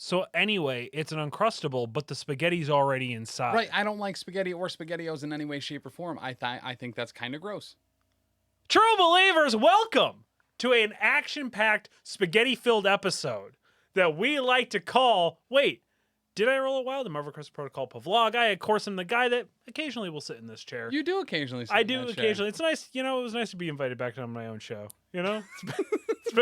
So anyway, it's an Uncrustable, but the spaghetti's already inside. Right. I don't like spaghetti or SpaghettiOs in any way, shape, or form. I think that's kind of gross. True believers, welcome to an action-packed, spaghetti-filled episode that we like to call, wait, did I roll it wild? The Marvel Crisis Protocol vlog. I, of course, am the guy that occasionally will sit in this chair. You do occasionally sit I in do that occasionally. chair. It's nice, it was nice to be invited back on my own show. It's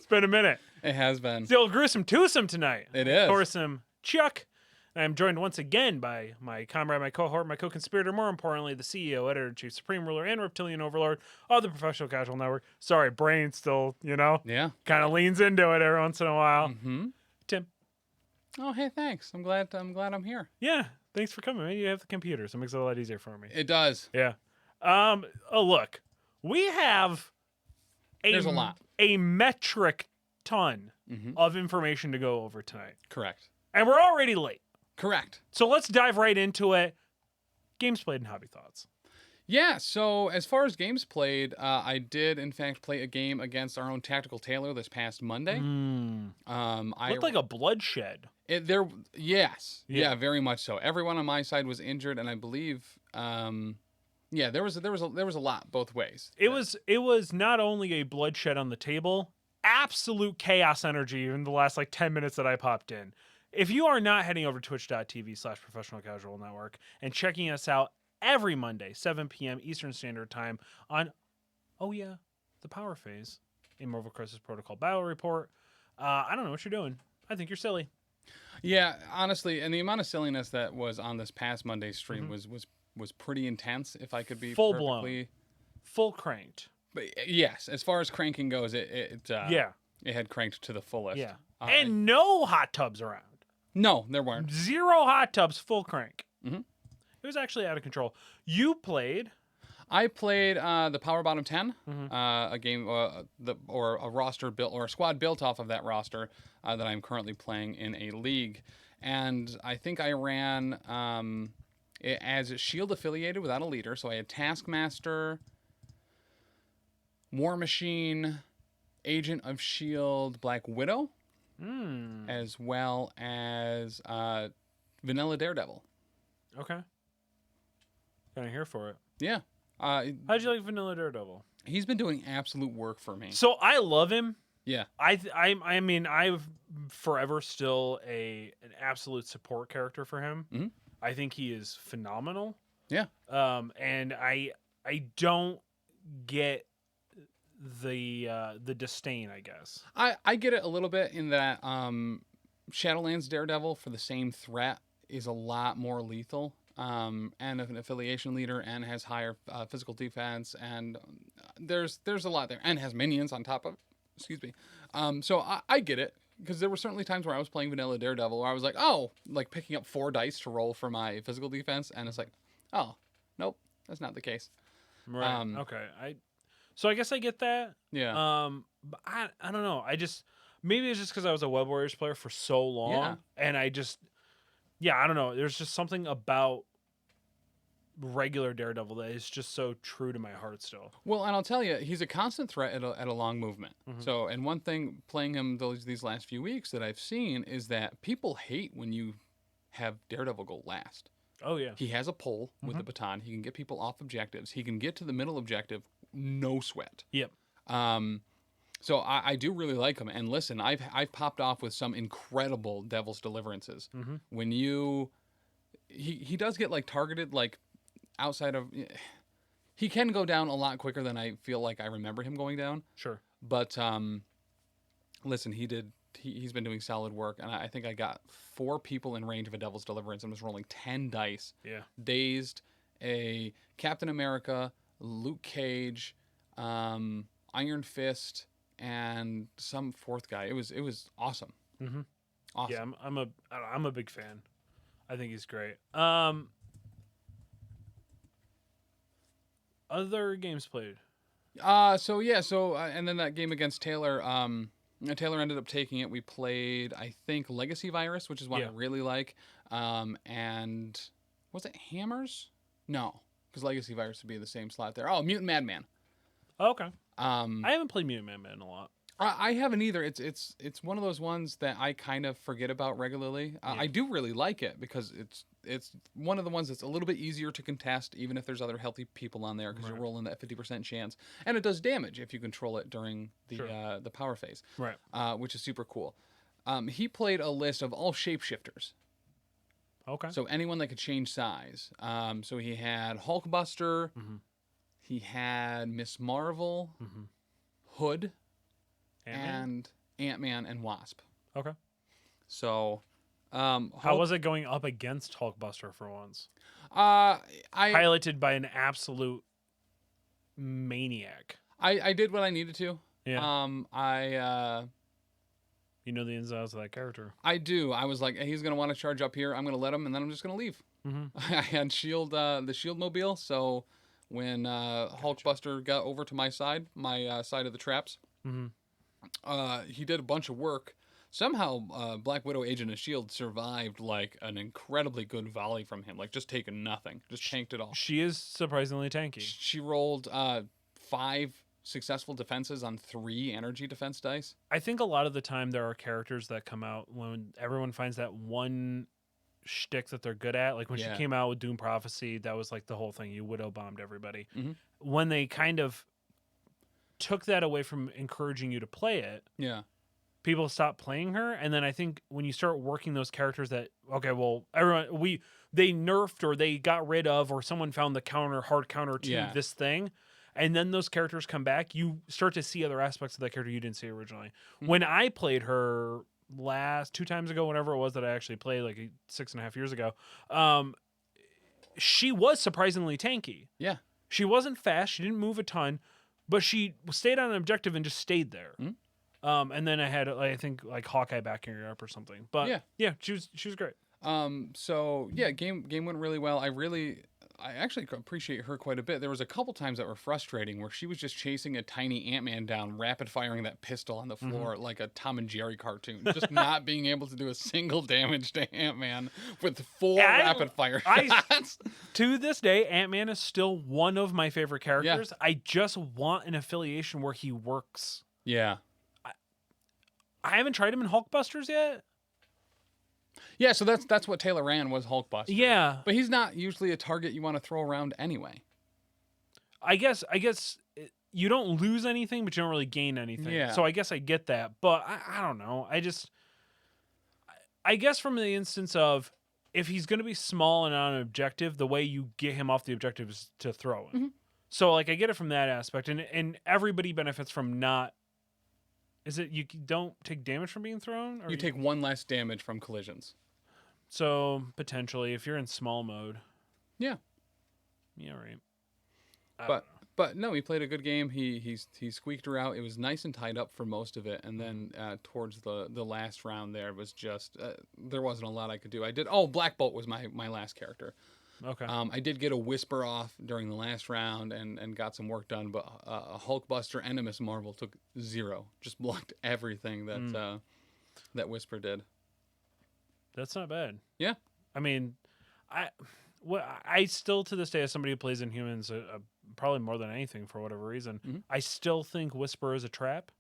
been a minute. It has been. It's the old gruesome twosome tonight. It is. Of course, I'm Chuck. And I'm joined once again by my comrade, my cohort, my co-conspirator, more importantly, the CEO, editor-in-chief, supreme ruler, and reptilian overlord of the Professional Casual Network. Sorry, brain still, Yeah. kind of leans into it every once in a while. Mm-hmm. Tim. Oh, hey, thanks. I'm glad I'm here. Yeah, thanks for coming, man. You have the computer, so it makes it a lot easier for me. It does. Yeah. Oh, look. We have There's a lot. A metric ton Mm-hmm. of information to go over tonight. Correct. And we're already late. Correct. So let's dive right into it. Games played and hobby thoughts. Yeah, so as far as games played, I did, in fact, play a game against our own Tactical Tailor this past Monday. Looked like a bloodshed. Yes. Yeah. Yeah, very much so. Everyone on my side was injured, and I believe, there was a lot both ways. It was not only a bloodshed on the table, absolute chaos energy in the last 10 minutes that I popped in. If you are not heading over to twitch.tv/Professional Casual Network and checking us out every Monday, 7 p.m. Eastern Standard Time on, the Power Phase, a Marvel Crisis Protocol Battle Report. I don't know what you're doing. I think you're silly. Yeah, honestly, and the amount of silliness that was on this past Monday stream was pretty intense, if I could be Full perfectly... blown. Full cranked. But yes, as far as cranking goes, it had cranked to the fullest. Yeah. And no hot tubs around. No, there weren't. 0 hot tubs, full crank. Mm-hmm. It was actually out of control. You played. I played the Power Bottom 10, a game or a roster built or a squad built off of that roster that I'm currently playing in a league, and I think I ran it as Shield affiliated without a leader. So I had Taskmaster, War Machine, Agent of Shield, Black Widow, as well as Vanilla Daredevil. Okay. Kind of here for it. Yeah. How'd you like Vanilla Daredevil? He's been doing absolute work for me. So I love him. Yeah. I mean, I've forever still an absolute support character for him. Mm-hmm. I think he is phenomenal. Yeah. And I don't get the disdain, I guess. I get it a little bit in that Shadowlands Daredevil for the same threat is a lot more lethal and an affiliation leader and has higher physical defense, and there's a lot there, and has minions on top of so I get it, because there were certainly times where I was playing Vanilla Daredevil where I was like picking up 4 dice to roll for my physical defense, and it's like, oh nope, that's not the case. Right. Okay. So I guess I get that. Yeah. But I don't know. Maybe it's just because I was a Web Warriors player for so long, and I don't know. There's just something about regular Daredevil that is just so true to my heart still. Well, and I'll tell you, he's a constant threat at a long movement. Mm-hmm. So, and one thing playing him these last few weeks that I've seen is that people hate when you have Daredevil go last. Oh yeah. He has a pull with the baton. He can get people off objectives. He can get to the middle objective, no sweat. Yep. So I do really like him. And listen, I've popped off with some incredible Devil's Deliverances. Mm-hmm. When he does get targeted outside of, he can go down a lot quicker than I feel like I remember him going down. Sure. But listen, he's been doing solid work, and I think I got 4 people in range of a Devil's Deliverance and was rolling 10 dice. Yeah. Dazed, a Captain America, Luke Cage, Iron Fist, and some 4th guy. It was awesome. Mm-hmm. Awesome. Yeah, I'm a big fan. I think he's great. Other games played. And then that game against Taylor, Taylor ended up taking it. We played, I think, Legacy Virus, which is one I really like. And was it Hammers? No, because Legacy Virus would be the same slot there. Oh, Mutant Madman. Okay. I haven't played Mutant Madman a lot. I haven't either. It's one of those ones that I kind of forget about regularly. I do really like it because it's one of the ones that's a little bit easier to contest, even if there's other healthy people on there, because you're rolling that 50% chance, and it does damage if you control it during the power phase, Right. Which is super cool. He played a list of all shapeshifters. Okay. So anyone that could change size. So he had Hulkbuster, he had Miss Marvel, Hood, and Ant-Man and Wasp. Okay. So, how was it going up against Hulkbuster for once? I Piloted by an absolute maniac. I did what I needed to. Yeah. You know the ins and outs of that character. I do. I was like, hey, he's gonna want to charge up here. I'm gonna let him, and then I'm just gonna leave. I had the shield mobile, so when Hulkbuster got over to my side of the traps, he did a bunch of work. Somehow, Black Widow, Agent of S.H.I.E.L.D. survived like an incredibly good volley from him, like just taking nothing, just tanked it all. She is surprisingly tanky. She rolled 5 successful defenses on 3 energy defense dice. I think a lot of the time there are characters that come out when everyone finds that one shtick that they're good at. Like when she came out with Doom Prophecy, that was like the whole thing. You widow bombed everybody. When they kind of took that away from encouraging you to play it, people stopped playing her. And then I think when you start working those characters that, okay, well, they nerfed or they got rid of, or someone found the hard counter to this thing, and then those characters come back, you start to see other aspects of that character you didn't see originally. When I played her last 2 times ago, whenever it was that I actually played, like 6.5 years ago, she was surprisingly tanky. Yeah. She wasn't fast. She didn't move a ton, but she stayed on an objective and just stayed there. And then I had, I think, like Hawkeye backing her up or something. But yeah, she was great. So yeah, game went really well. I actually appreciate her quite a bit. There was a couple times that were frustrating where she was just chasing a tiny Ant-Man down, rapid firing that pistol on the floor like a Tom and Jerry cartoon, just not being able to do a single damage to Ant-Man with 4 rapid fire shots. To this day, Ant-Man is still one of my favorite characters. Yeah. I just want an affiliation where he works. Yeah. I haven't tried him in Hulkbusters yet. Yeah, so that's what Taylor ran was Hulkbuster. Yeah. But he's not usually a target you want to throw around anyway. I guess you don't lose anything, but you don't really gain anything. Yeah. So I guess I get that. But I don't know. I guess from the instance of if he's going to be small and on an objective, the way you get him off the objective is to throw him. So like I get it from that aspect. And everybody benefits from not... Is it you don't take damage from being thrown? Or you take 1 less damage from collisions. So potentially, if you're in small mode, yeah, right. But no, he played a good game. He squeaked her out. It was nice and tied up for most of it, and then towards the last round, there was just there wasn't a lot I could do. Black Bolt was my last character. Okay. I did get a Whisper off during the last round and got some work done, but a Hulkbuster and a Miss Marvel took 0. Just blocked everything that Whisper did. That's not bad. Yeah. I mean, I still to this day, as somebody who plays Inhumans, probably more than anything for whatever reason, I still think Whisper is a trap.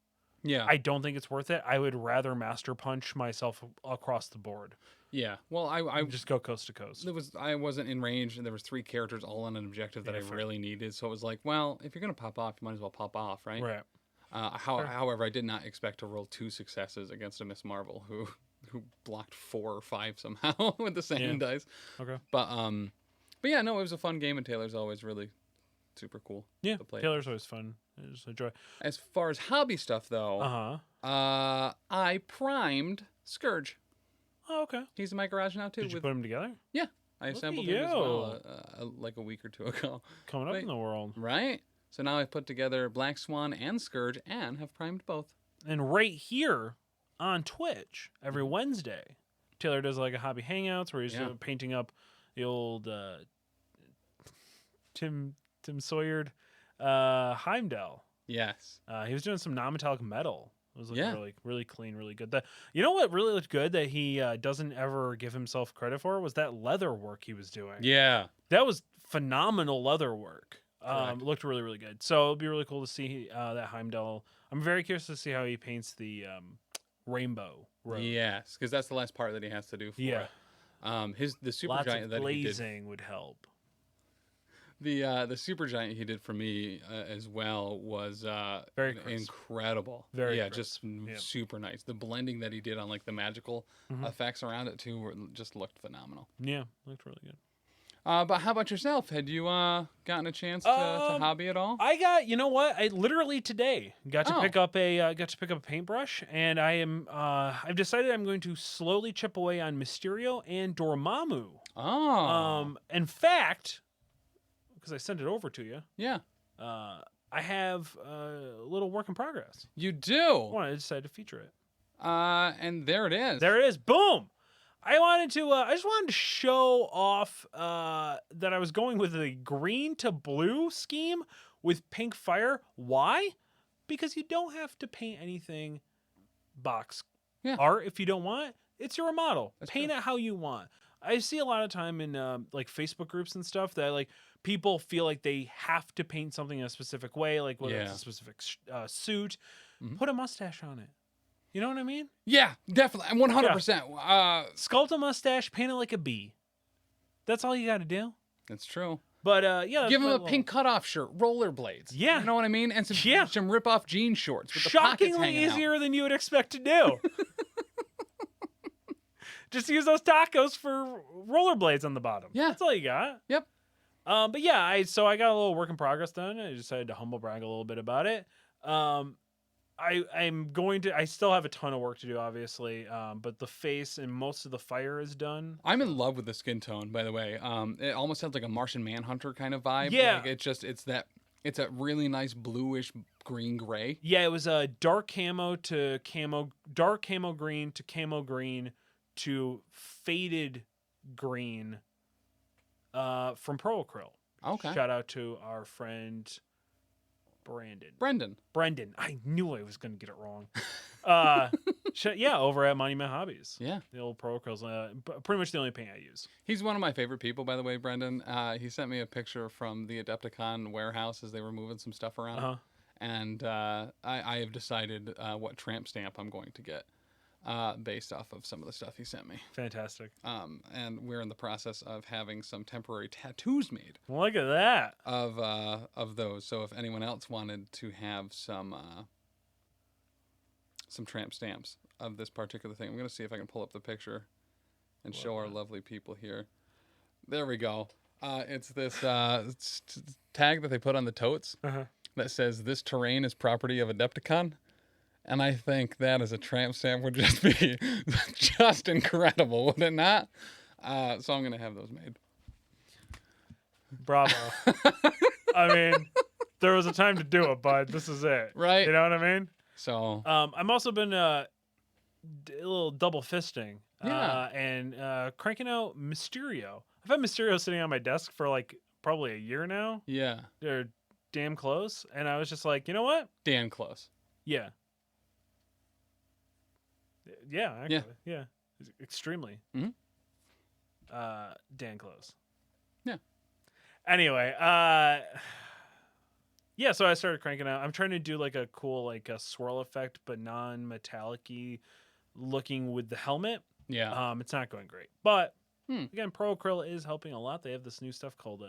Yeah. I don't think it's worth it. I would rather Master Punch myself across the board. Yeah. Well, I just go coast to coast. I wasn't in range, and there was 3 characters all on an objective that I really needed. So it was like, well, if you're gonna pop off, you might as well pop off, right? Right. However, I did not expect to roll 2 successes against a Miss Marvel who blocked 4 or 5 somehow with the same dice. Okay. But yeah, no, it was a fun game, and Taylor's always really super cool. Yeah. To play. Taylor's always fun. I just enjoy. As far as hobby stuff, though, I primed Scourge. Oh, okay. He's in my garage now too. Did you put them together? Yeah, I assembled him as well, like a week or 2 ago. Coming up in the world, right? So now I've put together Black Swan and Scourge, and have primed both. And right here on Twitch every Wednesday, Taylor does like a hobby hangouts where he's painting up the old Tim Sawyer Heimdall. Yes. He was doing some non-metallic metal. It was really, really clean, really good. You know what really looked good that he doesn't ever give himself credit for was that leather work he was doing. Yeah. That was phenomenal leather work. Correct. Looked really, really good. So it'll be really cool to see that Heimdall. I'm very curious to see how he paints the rainbow road. Yes, because that's the last part that he has to do for Yeah. it. The super Lots giant of that he did. glazing would help. The super giant he did for me as well was Very crisp. incredible. Very yeah, crisp. just Yeah. super nice. The blending that he did on like the magical effects around it too just looked phenomenal. Yeah, looked really good. But how about yourself? Had you gotten a chance to hobby at all? I got, you know what? I literally today got to Oh. pick up a paintbrush, and I've decided I'm going to slowly chip away on Mysterio and Dormammu. Oh. In fact, because I sent it over to you, Yeah. I have a little work in progress. You do. I decided to feature it. And there it is. There it is. Boom. I just wanted to show off that I was going with a green to blue scheme with pink fire. Why? Because you don't have to paint anything box art if you don't want. It's your remodel. Paint it how you want. I see a lot of time in like Facebook groups and stuff that like people feel like they have to paint something in a specific way, like whether it's a specific suit. Put a mustache on it. You know what I mean? Yeah, definitely. 100%. Sculpt a mustache, paint it like a bee. That's all you got to do. That's true. But yeah, Give him a pink cutoff shirt, rollerblades. Yeah. You know what I mean? And some rip-off jean shorts with the pockets shockingly hanging easier than you would expect to do. Just use those tacos for rollerblades on the bottom. Yeah. That's all you got. Yep. But yeah, I got a little work in progress done. I decided to humble brag a little bit about it. I still have a ton of work to do, obviously. But the face and most of the fire is done. I'm in love with the skin tone, by the way. It almost has like a Martian Manhunter kind of vibe. Yeah. Like it's a really nice bluish green gray. Yeah, it was a dark camo to camo, dark camo green to faded green from Pro Acryl. Okay. Shout out to our friend Brendan. I knew I was going to get it wrong. Over at Monument Hobbies. Yeah. The old Pro Acryls. Pretty much the only paint I use. He's one of my favorite people, by the way, Brendan. He sent me a picture from the Adepticon warehouse as they were moving some stuff around. Uh-huh. And I have decided what tramp stamp I'm going to get based off of some of the stuff he sent me. Fantastic. And we're in the process of having some temporary tattoos made. Look at that. Of those. So if anyone else wanted to have some tramp stamps of this particular thing, I'm going to see if I can pull up the picture and show our lovely people here. There we go. It's this tag that they put on the totes that says, "This terrain is property of Adepticon." And I think that as a tramp stamp would just be just incredible, would it not? So I'm going to have those made. Bravo. I mean, there was a time to do it, bud. This is it. Right. You know what I mean? So I've also been a little double fisting Yeah. and cranking out Mysterio. I've had Mysterio sitting on my desk for like probably a year now. yeah, They're damn close. And I was just like, you know what? Dan close. Yeah. Yeah, actually. Yeah. Extremely. Mhm. Dan Close. Yeah. Anyway, yeah, so I started cranking out. I'm trying to do like a cool like a swirl effect, but non-metallic-y looking with the helmet. Yeah. It's not going great. But again, Pro Acryl is helping a lot. They have this new stuff called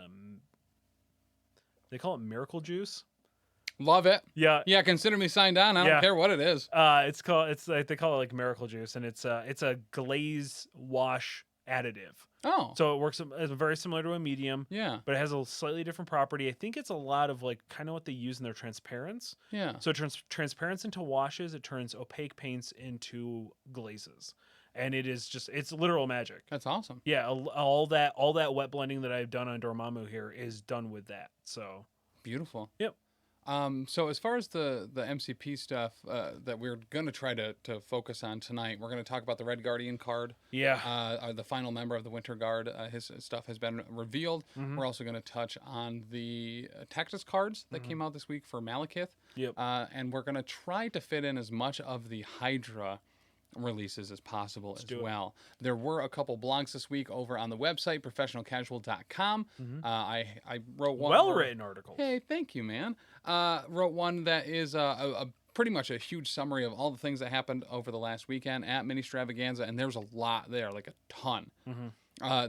they call it Miracle Juice. Love it. Yeah. Yeah, consider me signed on. I don't care what it is. It's like they call it like Miracle Juice, and it's a glaze wash additive. Oh. So it works it's very similar to a medium, Yeah. but it has a slightly different property. I think it's a lot of like kind of what they use in their transparents. Yeah. So it turns transparents into washes. It turns opaque paints into glazes, and it's literal magic. That's awesome. Yeah, all that wet blending that I've done on Dormammu here is done with that. So Beautiful. Yep. So as far as the MCP stuff that we're going to try to focus on tonight, we're going to talk about the Red Guardian card. Yeah. The final member of the Winter Guard. His stuff has been revealed. Mhm. We're also going to touch on the Tactus cards that came out this week for Malekith. Yep. And we're going to try to fit in as much of the Hydra releases as possible as do it. well. There were a couple blogs this week over on the website, professionalcasual.com. I wrote one. Well-written articles. Hey, thank you, man. Wrote one that is a pretty much a huge summary of all the things that happened over the last weekend at Ministravaganza, and there's a lot there, like a ton.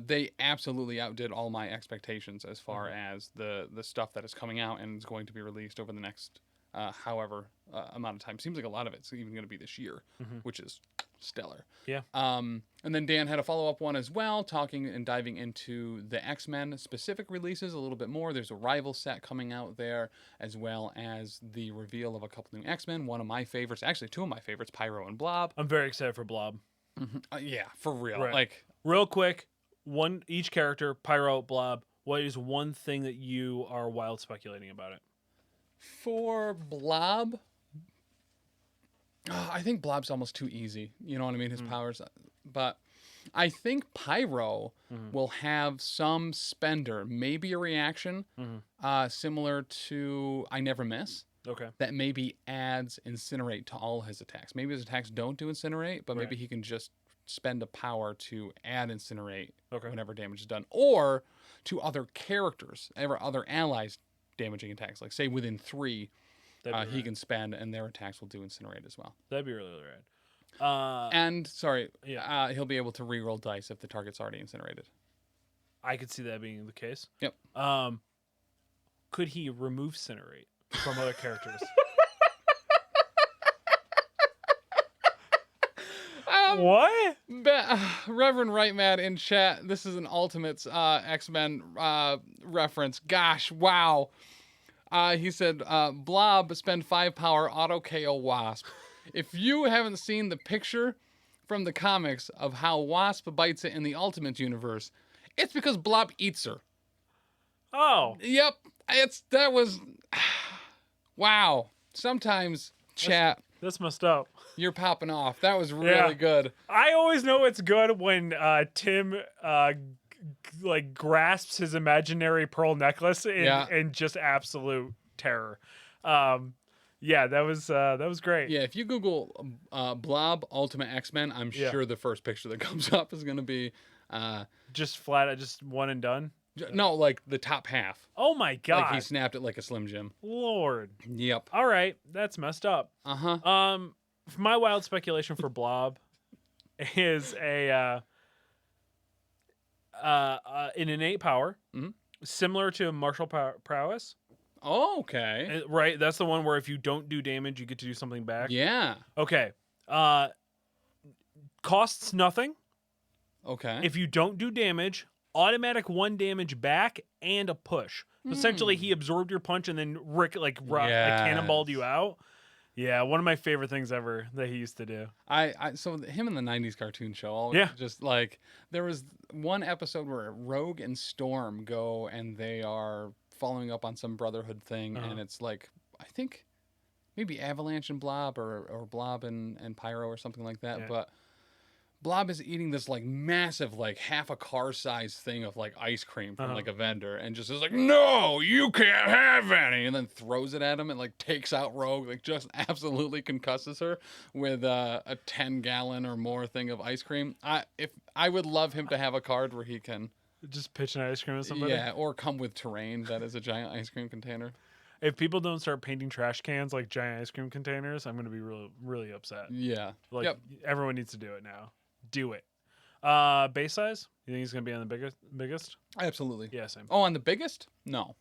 They absolutely outdid all my expectations as far as the stuff that is coming out and is going to be released over the next however amount of time. Seems like a lot of it's even going to be this year, which is stellar. Yeah. And then Dan had a follow-up one as well, talking and diving into the X-Men specific releases a little bit more. There's a rival set coming out there, as well as the reveal of a couple new X-Men. One of my favorites, actually two of my favorites, Pyro and Blob. I'm very excited for Blob. Yeah, for real. Right. Like, real quick, each character, Pyro, Blob. What is one thing that you are wild speculating about it? for Blob, I think Blob's almost too easy. You know what I mean? His powers. But I think Pyro will have some spender, maybe a reaction similar to I Never Miss. Okay. That maybe adds Incinerate to all his attacks. Maybe his attacks don't do Incinerate, but maybe he can just spend a power to add Incinerate whenever damage is done. Or to other characters, other allies damaging attacks. Like, say, within 3, he can spend, and their attacks will do Incinerate as well. That'd be really, really rad. And, he'll be able to reroll dice if the target's already incinerated. I could see that being the case. Yep. Could he remove Incinerate from other characters? What? Reverend Right Mad in chat. This is an Ultimates X-Men reference. Gosh, wow. He said, Blob, spend 5 power, auto KO Wasp. If you haven't seen the picture from the comics of how Wasp bites it in the Ultimates universe, it's because Blob eats her. Oh. Yep. That was... Wow. Sometimes, chat... That's messed up. You're popping off. That was really good. I always know it's good when Tim grasps his imaginary pearl necklace in just absolute terror. That was great. Yeah, if you Google Blob Ultimate X-Men, I'm sure the first picture that comes up is going to be just flat, just one and done. No, like the top half. Oh my god! Like he snapped it like a Slim Jim. Lord. Yep. All right, that's messed up. My wild speculation for Blob is an innate power, similar to martial prowess. Oh, okay. Right, that's the one where if you don't do damage, you get to do something back. Yeah. Okay. Costs nothing. Okay. If you don't do damage, automatic 1 damage back and a push. So essentially, he absorbed your punch and then cannonballed you out. Yeah, one of my favorite things ever that he used to do. So him in the 90s cartoon show, just like there was one episode where Rogue and Storm go and they are following up on some Brotherhood thing, and it's like, I think maybe Avalanche and Blob or Blob and Pyro or something like that, but Blob is eating this like massive, like half a car size thing of like ice cream from like a vendor, and just is like, no, you can't have any, and then throws it at him and like takes out Rogue, like just absolutely concusses her with a 10-gallon or more thing of ice cream. I would love him to have a card where he can just pitch an ice cream at somebody. Yeah, or come with terrain that is a giant ice cream container. If people don't start painting trash cans like giant ice cream containers, I'm going to be really, really upset. Yeah. Everyone needs to do it now. Do it. Base size? You think he's going to be on the biggest? Absolutely. Yeah, same. Oh, on the biggest? No.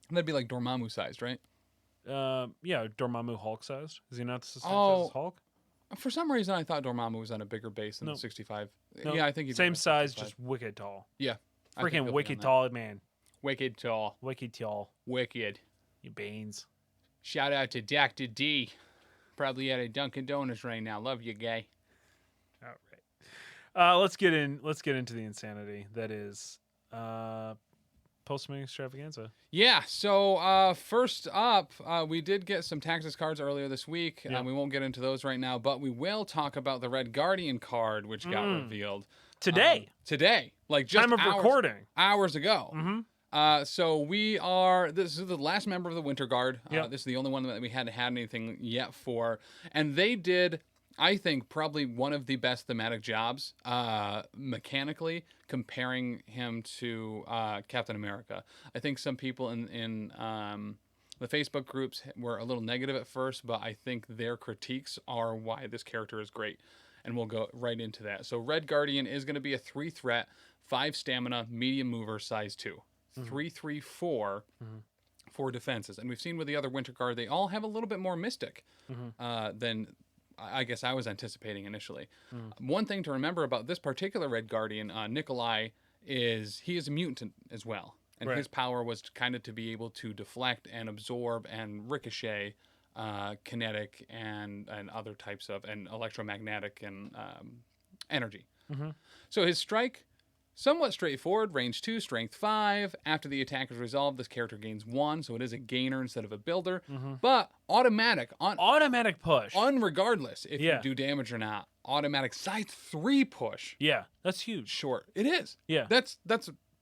That'd be like Dormammu sized, right? Dormammu Hulk sized. Is he not the same size as Hulk? For some reason, I thought Dormammu was on a bigger base than the 65. No. Yeah, I think he's same size, just wicked tall. Yeah. Freaking wicked tall, man. Wicked tall. Wicked tall. Wicked. You beans. Shout out to Dr. D. Probably at a Dunkin' Donuts right now. Love you, gay. All right. Let's get into the insanity that is post-meeting extravaganza. Yeah. So first up, we did get some Taxes cards earlier this week. Yeah. We won't get into those right now, but we will talk about the Red Guardian card, which got revealed today. Like just time of recording, hours ago. So we are. This is the last member of the Winter Guard. This is the only one that we hadn't had anything yet for, and they did I think probably one of the best thematic jobs mechanically comparing him to Captain America. I think some people in the Facebook groups were a little negative at first, but I think their critiques are why this character is great. And we'll go right into that. So Red Guardian is going to be a 3 threat, 5 stamina, medium mover, size 2. 3/3/4 for defenses. And we've seen with the other Winter Guard, they all have a little bit more mystic than I guess I was anticipating initially. One thing to remember about this particular Red Guardian, Nikolai, is he is a mutant as well. And his power was kind of to be able to deflect and absorb and ricochet kinetic and other types of, and electromagnetic and energy. So his strike, somewhat straightforward, range 2, strength 5. After the attack is resolved, this character gains 1, so it is a gainer instead of a builder. But automatic, automatic push. Unregardless if you do damage or not. Automatic size 3 push. Yeah, that's huge. Short. It is. Yeah. That's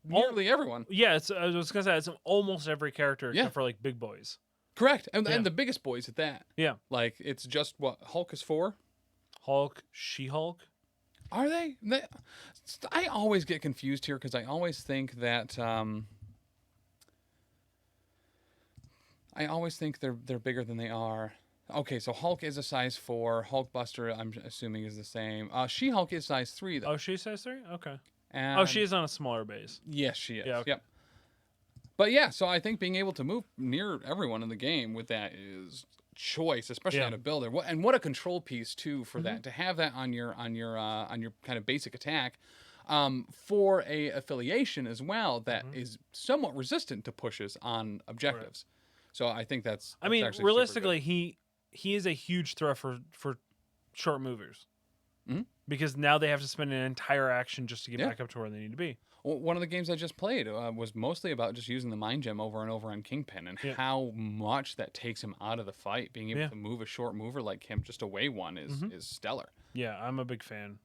nearly everyone. Yeah, I was going to say, it's almost every character except for, like, big boys. Correct. And the biggest boys at that. Yeah. Like, it's just what Hulk is for? Hulk, She-Hulk. Are they? I always get confused here because I always think that they're bigger than they are. Okay, so Hulk is a size 4. Hulkbuster, I'm assuming, is the same. She-Hulk is size 3, though. Oh, she's size 3? Okay. And she is on a smaller base. Yes, she is. Yeah, okay. Yep. But yeah, so I think being able to move near everyone in the game with that is choice, especially on a builder. What a control piece too for that, to have that on your kind of basic attack, for a affiliation as well that is somewhat resistant to pushes on objectives. So I think that's I mean, actually realistically, he is a huge threat for short movers. Because now they have to spend an entire action just to get back up to where they need to be. Well, one of the games I just played was mostly about just using the Mind Gem over and over on Kingpin and how much that takes him out of the fight. Being able to move a short mover like him just away one is stellar. Yeah, I'm a big fan.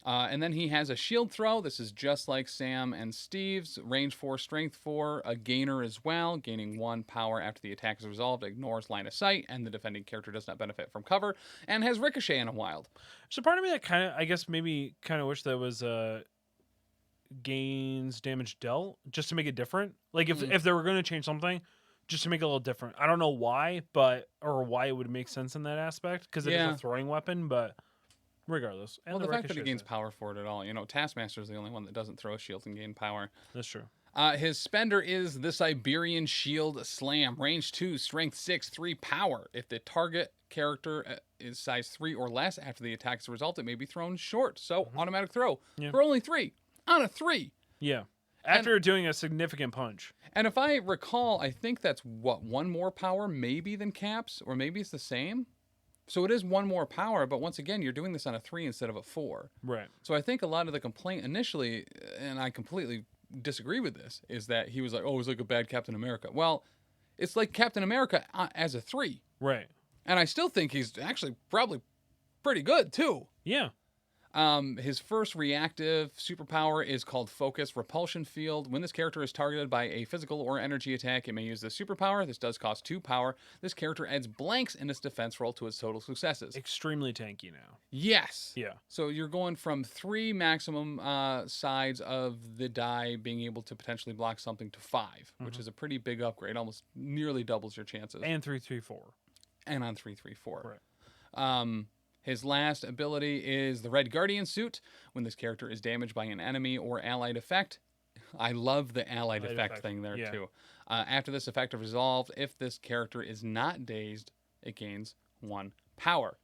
And then he has a shield throw. This is just like Sam and Steve's. Range 4, strength 4, a gainer as well. Gaining 1 power after the attack is resolved. Ignores line of sight, and the defending character does not benefit from cover. And has ricochet in a wild. So part of me that kind of, I guess maybe kind of wish that was gains damage dealt, just to make it different. Like if they were going to change something, just to make it a little different. I don't know why, or why it would make sense in that aspect, because it is a throwing weapon, but... regardless. And the fact that he gains power for it at all. Taskmaster is the only one that doesn't throw shields and gain power. That's true. His spender is the Siberian Shield Slam. Range 2, strength 6, 3 power. If the target character is size 3 or less after the attack's result, it may be thrown short. So automatic throw for only 3 on a 3. Yeah. After doing a significant punch. And if I recall, I think that's 1 more power maybe than Caps, or maybe it's the same. So it is 1 more power, but once again, you're doing this on a 3 instead of a 4. Right. So I think a lot of the complaint initially, and I completely disagree with this, is that he was like, oh, it's like a bad Captain America. Well, it's like Captain America as a 3. Right. And I still think he's actually probably pretty good, too. Yeah. His first reactive superpower is called Focus Repulsion Field. When this character is targeted by a physical or energy attack, it may use this superpower. This does cost 2 power. This character adds blanks in its defense roll to its total successes. Extremely tanky now. Yes. Yeah. So you're going from 3 maximum sides of the die being able to potentially block something to 5, which is a pretty big upgrade. Almost nearly doubles your chances. And 3/3/4. And on 3/3/4. Right. His last ability is the Red Guardian suit. When this character is damaged by an enemy or allied effect, I love the allied effect thing there too. After this effect is resolved, if this character is not dazed, it gains 1 power.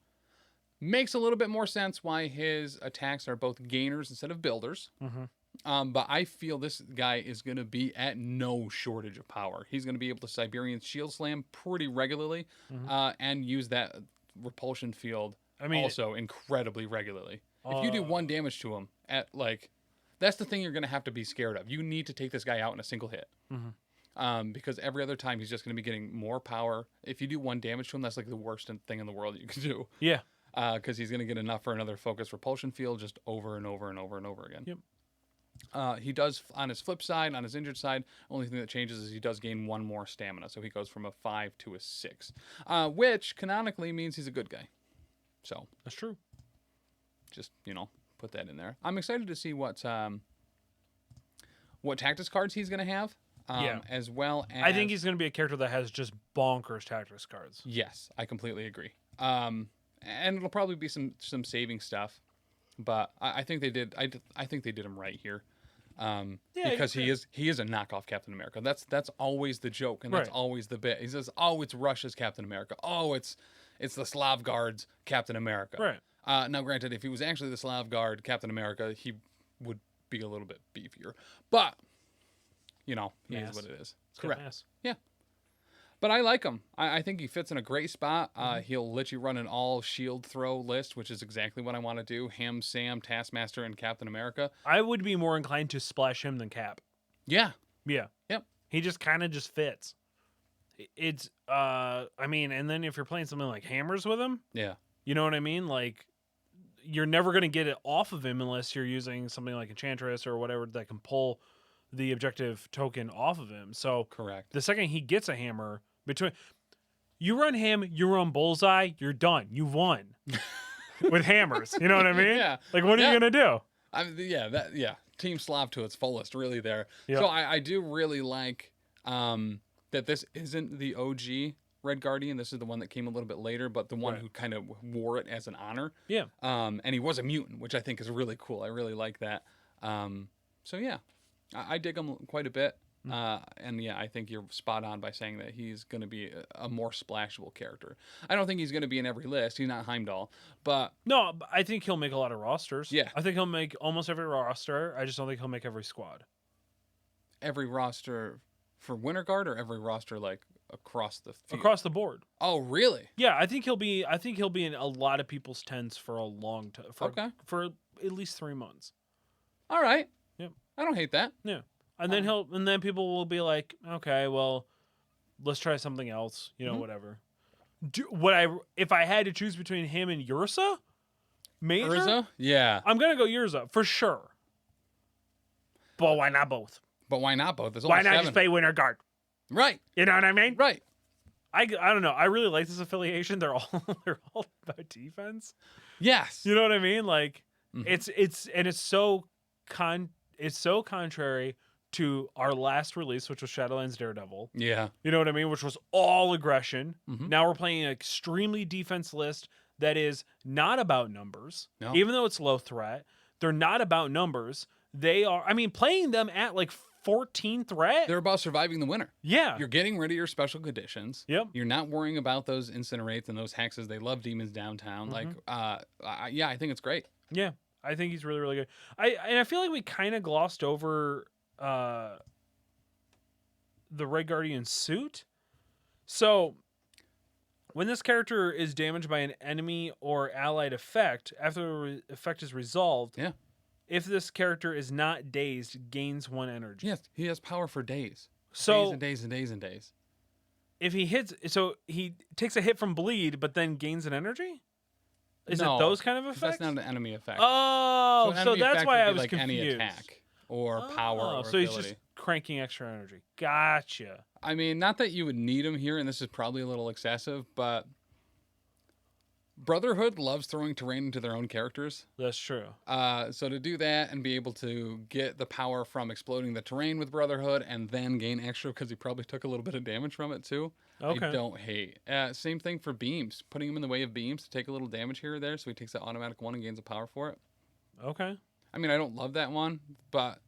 Makes a little bit more sense why his attacks are both gainers instead of builders. But I feel this guy is going to be at no shortage of power. He's going to be able to Siberian Shield Slam pretty regularly and use that repulsion field also incredibly regularly. If you do 1 damage to him that's the thing you're going to have to be scared of. You need to take this guy out in a single hit. Because every other time he's just going to be getting more power. If you do 1 damage to him, that's like the worst thing in the world you can do. Yeah. Because he's going to get enough for another focus repulsion field just over and over and over and over again. Yep. He does, on his flip side, on his injured side, only thing that changes is he does gain 1 more stamina. So he goes from a 5 to a 6. Which canonically means he's a good guy. So that's true. just put that in there. I'm excited to see what tactics cards he's going to have. As well as I think he's going to be a character that has just bonkers tactics cards. Yes, I completely agree. And it'll probably be some saving stuff, but I think they did. I think they did him right here. Because he is a knockoff Captain America. That's always the joke, and that's always the bit. He says, "Oh, it's Russia's Captain America. Oh, it's the Slav Guard's Captain America." Right. Now, granted, if he was actually the Slav Guard Captain America, he would be a little bit beefier. But he is what it is. Correct. Yeah. But I like him. I think he fits in a great spot. He'll let you run an all shield throw list, which is exactly what I want to do. Him, Sam, Taskmaster, and Captain America. I would be more inclined to splash him than Cap. Yeah. Yeah. Yep. He just kind of just fits. It's, I mean, and then if you're playing something like Hammers with him. Yeah. You know what I mean? Like, you're never going to get it off of him unless you're using something like Enchantress or whatever that can pull the objective token off of him. So correct. The second he gets a hammer, between you run him, you run Bullseye, you're done. You won with hammers. You know what I mean? Yeah. Like, what are you going to do? Team Slav to its fullest, really there. Yep. So I do really like that this isn't the OG Red Guardian. This is the one that came a little bit later, but the one who kind of wore it as an honor. Yeah. And he was a mutant, which I think is really cool. I really like that. So yeah, I dig him quite a bit. And yeah, I think you're spot on by saying that he's going to be a more splashable character. I don't think he's going to be in every list. He's not Heimdall, but no, I think he'll make a lot of rosters. Yeah, I think he'll make almost every roster. I just don't think he'll make every squad. Every roster for Winter Guard, or every roster like across the field? Across the board. Oh, really? Yeah, I think he'll be in a lot of people's tents for a long time. For at least 3 months. All right. Yep. I don't hate that. Yeah. And then people will be like, okay, well, let's try something else, whatever. If I had to choose between him and Ursa, Major, Ursa? Yeah. I'm gonna go Ursa for sure. But why not both? Why not Why not just play Winter Guard? Right. You know what I mean? Right. I don't know. I really like this affiliation. They're all about defense. Yes. You know what I mean? Like it's so contrary to our last release, which was Shadowlands Daredevil. Yeah. You know what I mean? Which was all aggression. Now we're playing an extremely defense list that is not about numbers. No. Even though it's low threat, they're not about numbers. They are, playing them at like 14 threat. They're about surviving the winter. Yeah. You're getting rid of your special conditions. Yep. You're not worrying about those incinerates and those hexes. They love demons downtown. I think it's great. Yeah. I think he's really, really good. I feel like we kind of glossed over the Red Guardian suit. So when this character is damaged by an enemy or allied effect, after the effect is resolved, if this character is not dazed, gains 1 energy. Yes, he has power for days. So days and days and days and days. If he hits, so he takes a hit from bleed, but then gains an energy? Is it No, those kind of effects? That's not an enemy effect. Oh, an so enemy that's effect why would I be was like confused. any attack or power or so ability. he's just cranking extra energy. Gotcha. I mean, not that you would need him here, and this is probably a little excessive, but Brotherhood loves throwing terrain into their own characters. That's true. So to do that and be able to get the power from exploding the terrain with Brotherhood and then gain extra because he probably took a little bit of damage from it too. Okay. I don't hate. Same thing for beams. Putting him in the way of beams to take a little damage here or there so he takes that automatic 1 and gains a power for it. Okay. I mean, I don't love that one, but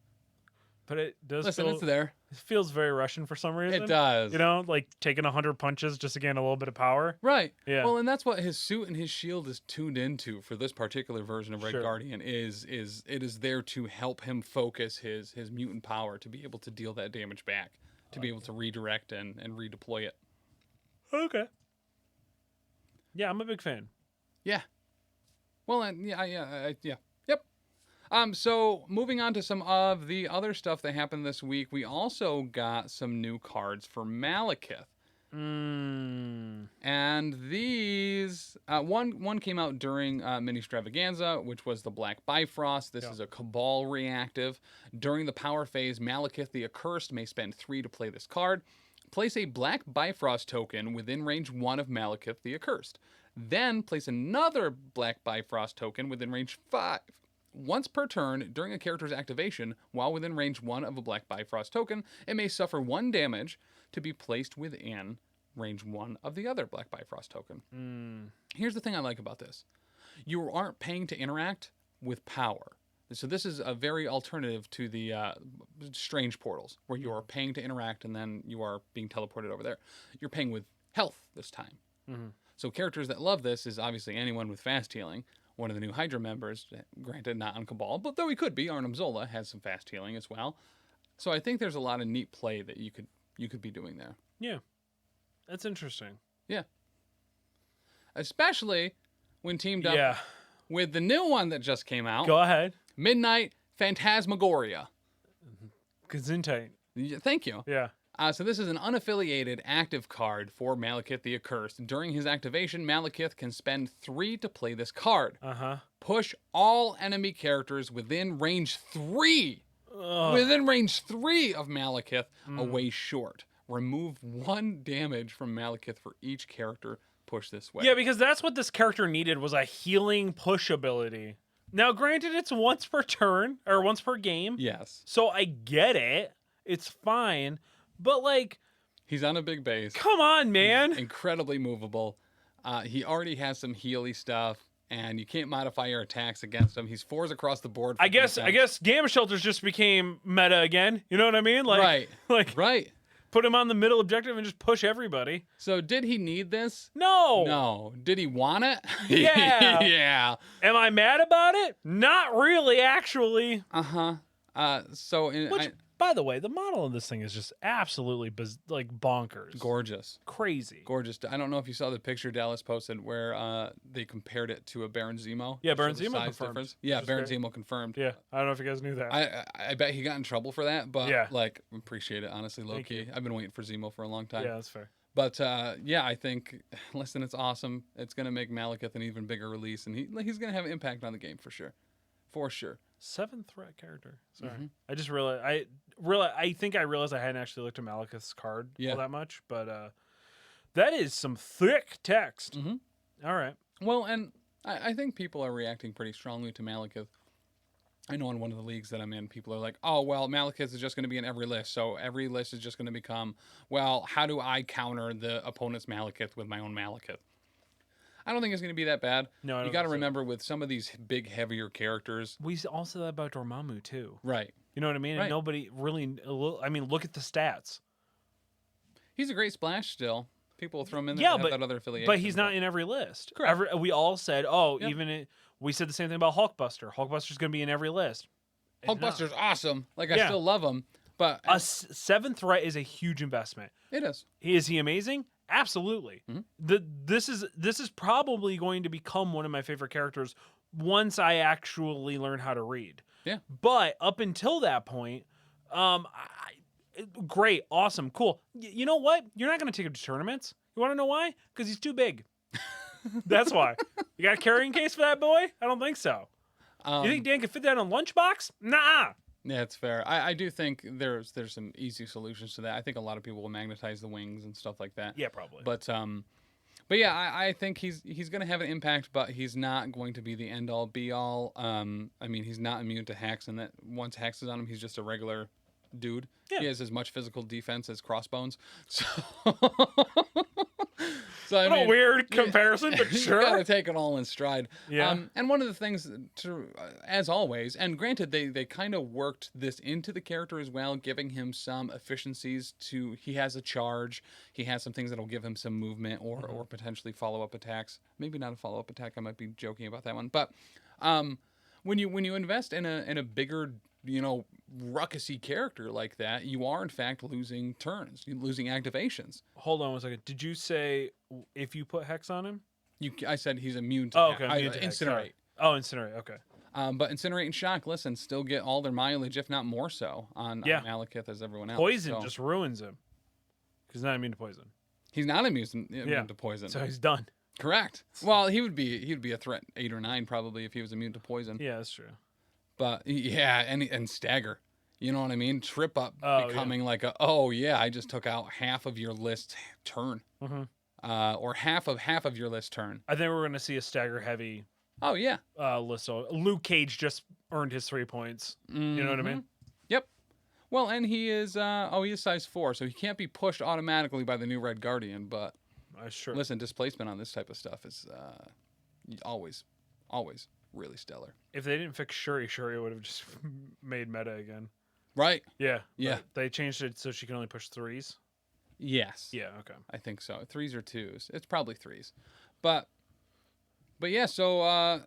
it does it's there. It feels very Russian for some reason. It does. You know, like taking 100 punches just to gain a little bit of power. Right. Yeah. Well, and that's what his suit and his shield is tuned into for this particular version of Red Guardian is it is there to help him focus his mutant power to be able to deal that damage back, to be able to redirect and redeploy it. Okay. Yeah, I'm a big fan. Yeah. Well, and yeah. Yep. So moving on to some of the other stuff that happened this week, we also got some new cards for Malekith. And these one came out during Ministra, which was the Black Bifrost. This is a Cabal reactive. During the power phase, Malekith the Accursed may spend 3 to play this card. Place a Black Bifrost token within range 1 of Malekith the Accursed. Then place another Black Bifrost token within range 5. Once per turn, during a character's activation, while within range 1 of a Black Bifrost token, it may suffer 1 damage to be placed within range 1 of the other Black Bifrost token. Here's the thing I like about this. You aren't paying to interact with power. So this is a very alternative to the strange portals, where you are paying to interact and then you are being teleported over there. You're paying with health this time. So characters that love this is obviously anyone with fast healing. One of the new Hydra members, granted not on Cabal, but though he could be, Arnhem Zola has some fast healing as well. So I think there's a lot of neat play that you could be doing there. Yeah, that's interesting. Yeah, especially when teamed up with the new one that just came out. Go ahead. Midnight Phantasmagoria. Gesundheit. Thank you. Yeah. So this is an unaffiliated active card for Malekith the Accursed. During his activation, Malekith can spend 3 to play this card. Push all enemy characters within range 3. Within range 3 of Malekith away short. Remove 1 damage from Malekith for each character pushed this way. Yeah, because that's what this character needed, was a healing push ability. Now, granted, it's once per turn, or once per game. Yes. So I get it. It's fine. But, like... He's on a big base. Come on, man. He's incredibly movable. He already has some healy stuff, and you can't modify your attacks against him. He's 4s across the board. I guess Gamma Shelters just became meta again. You know what I mean? Like, Right. Put him on the middle objective and just push everybody. So did he need this? No. No. Did he want it? Yeah. Yeah. Am I mad about it? Not really, actually. By the way, the model of this thing is just absolutely bonkers. Gorgeous. Crazy. Gorgeous. I don't know if you saw the picture Dallas posted where they compared it to a Baron Zemo. Yeah, Baron Zemo confirmed. Yeah, Baron Zemo confirmed. Yeah, I don't know if you guys knew that. I bet he got in trouble for that, but yeah. Appreciate it, honestly, low key. I've been waiting for Zemo for a long time. Yeah, that's fair. But I think, listen, it's awesome. It's going to make Malekith an even bigger release, and he's going to have an impact on the game for sure. For sure. 7th threat character. Sorry. I just realized I think I realized I hadn't actually looked at Malekith's card all that much, but that is some thick text. All right. Well, and I think people are reacting pretty strongly to Malekith. I know in one of the leagues that I'm in, people are like, oh, well, Malekith is just going to be in every list. So every list is just going to become, well, how do I counter the opponent's Malekith with my own Malekith? I don't think it's going to be that bad. No, you got to remember with some of these big, heavier characters. We also said that about Dormammu, too. Right. You know what I mean? Right. And nobody really... I mean, look at the stats. He's a great splash still. People will throw him in there that other affiliation. But he's not in every list. Correct. We all said, we said the same thing about Hulkbuster. Hulkbuster's going to be in every list. Hulkbuster's awesome. I still love him. But a 7th threat is a huge investment. It is. Is he amazing? Absolutely. This is probably going to become one of my favorite characters once I actually learn how to read. Yeah. But up until that point, great, awesome, cool. You know what? You're not going to take him to tournaments. You want to know why? Because he's too big. That's why. You got a carrying case for that boy? I don't think so. You think Dan can fit that in a lunchbox? Nah. Yeah, it's fair. I do think there's some easy solutions to that. I think a lot of people will magnetize the wings and stuff like that. Yeah, probably. But yeah, I think he's going to have an impact, but he's not going to be the end all be all. I mean, he's not immune to hacks, and that once hacks is on him, he's just a regular dude. Yeah. He has as much physical defense as Crossbones. So what a weird comparison, but sure. You gotta take it all in stride. Yeah. And one of the things, as always, and granted, they kind of worked this into the character as well, giving him some efficiencies he has a charge, he has some things that'll give him some movement or potentially follow-up attacks. Maybe not a follow-up attack, I might be joking about that one. But when you invest in a bigger, ruckusy character like that, you are in fact losing turns, losing activations. Hold on one second. Did you say if you put Hex on him? I said he's immune to Hex. Immune to Incinerate. Hex, oh, Incinerate, okay. But Incinerate and Shock, listen, still get all their mileage, if not more so, on Malekith as everyone else. Poison just ruins him. Because he's not immune to poison. He's not immune to poison. So he's done. Correct. Well, he would be a threat 8 or 9 probably if he was immune to poison. Yeah, that's true. But yeah, and stagger. You know what I mean? Trip up becoming like I just took out half of your list turn. or half of your list turn. I think we're going to see a stagger heavy Oh yeah. list. So Luke Cage just earned his 3 points. You know what I mean? Yep. Well, and he is he is size 4, so he can't be pushed automatically by the new Red Guardian. But Sure. listen, displacement on this type of stuff is always really stellar. If they didn't fix Shuri would have just made meta again. Right. Yeah. Yeah. But they changed it so she can only push 3s. Yes. Yeah. Okay. I think so. 3s or 2s. It's probably 3s. But yeah. So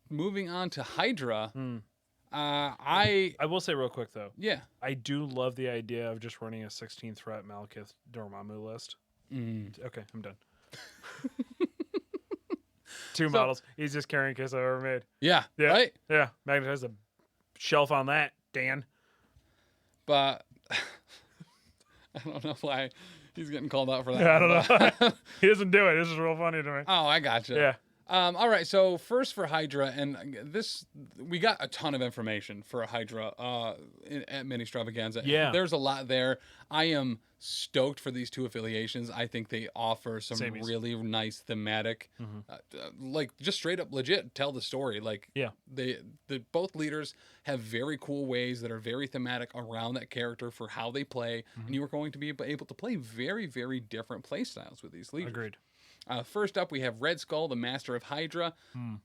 moving on to Hydra. I will say real quick though. Yeah. I do love the idea of just running a 16 threat Malekith Dormammu list. Okay, I'm done. 2 models. Easiest carrying case I've ever made. Yeah. Yeah. Right. Yeah. Magnet has a shelf on that, Dan. But I don't know why he's getting called out for that. Yeah, I don't know. He doesn't do it. This is real funny to me. Oh, I gotcha. Yeah. All right. So first for Hydra, and this we got a ton of information for a Hydra at Ministra. Yeah. There's a lot there. I am stoked for these 2 affiliations. I think they offer some Samies. really nice thematic, like just straight up legit tell the story. Like the both leaders have very cool ways that are very thematic around that character for how they play, and you are going to be able to play very, very different play styles with these leaders. Agreed. First up, we have Red Skull, the Master of Hydra.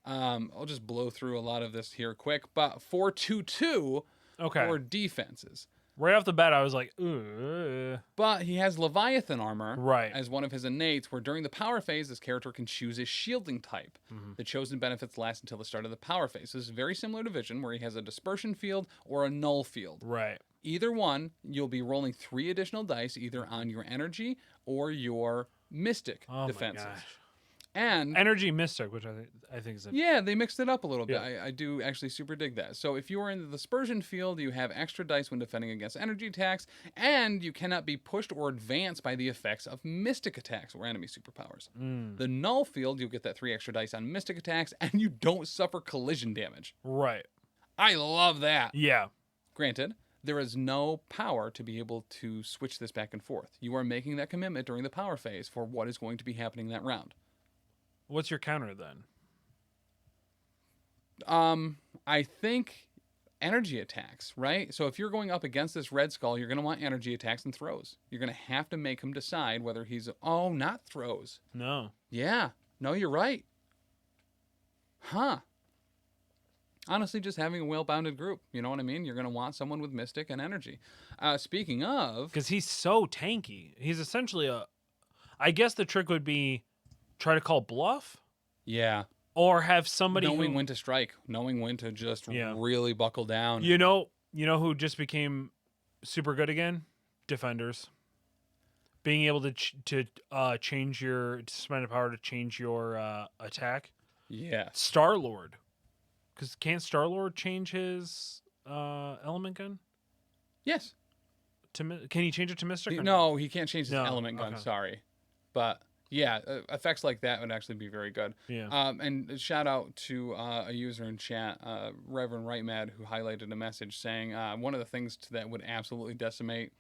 I'll just blow through a lot of this here quick, but 4/2/2 for defenses. Right off the bat, I was like, ugh. But he has Leviathan armor Right. as one of his innates, where during the power phase, this character can choose his shielding type. The chosen benefits last until the start of the power phase. This is very similar to Vision, where he has a dispersion field or a null field. Right. Either one, you'll be rolling 3 additional dice, either on your energy or your mystic defenses. My gosh. And Energy Mystic, which I think is a yeah, they mixed it up a little bit. Yeah. I do actually super dig that. So if you are in the dispersion field, you have extra dice when defending against energy attacks, and you cannot be pushed or advanced by the effects of mystic attacks or enemy superpowers. The null field, you'll get that 3 extra dice on mystic attacks, and you don't suffer collision damage. Right. I love that. Yeah. Granted, there is no power to be able to switch this back and forth. You are making that commitment during the power phase for what is going to be happening that round. What's your counter then? I think energy attacks, right? So if you're going up against this Red Skull, you're going to want energy attacks and throws. You're going to have to make him decide whether he's... Oh, not throws. No. Yeah. No, you're right. Huh. Honestly, just having a well-bounded group. You know what I mean? You're going to want someone with Mystic and Energy. Speaking of... Because he's so tanky. He's essentially I guess the trick would be try to call bluff. Yeah. Or have somebody knowing when to strike. Knowing when to just really buckle down. You know who just became super good again? Defenders. Being able to change to spend a power to change your attack. Yeah. Star-Lord. Because can't Star-Lord change his element gun? Yes. Can he change it to Mystic? No, he can't change his element gun. Okay. Sorry. But yeah, effects like that would actually be very good. Yeah. And shout out to a user in chat, Reverend Rightmad, who highlighted a message saying one of the things that would absolutely decimate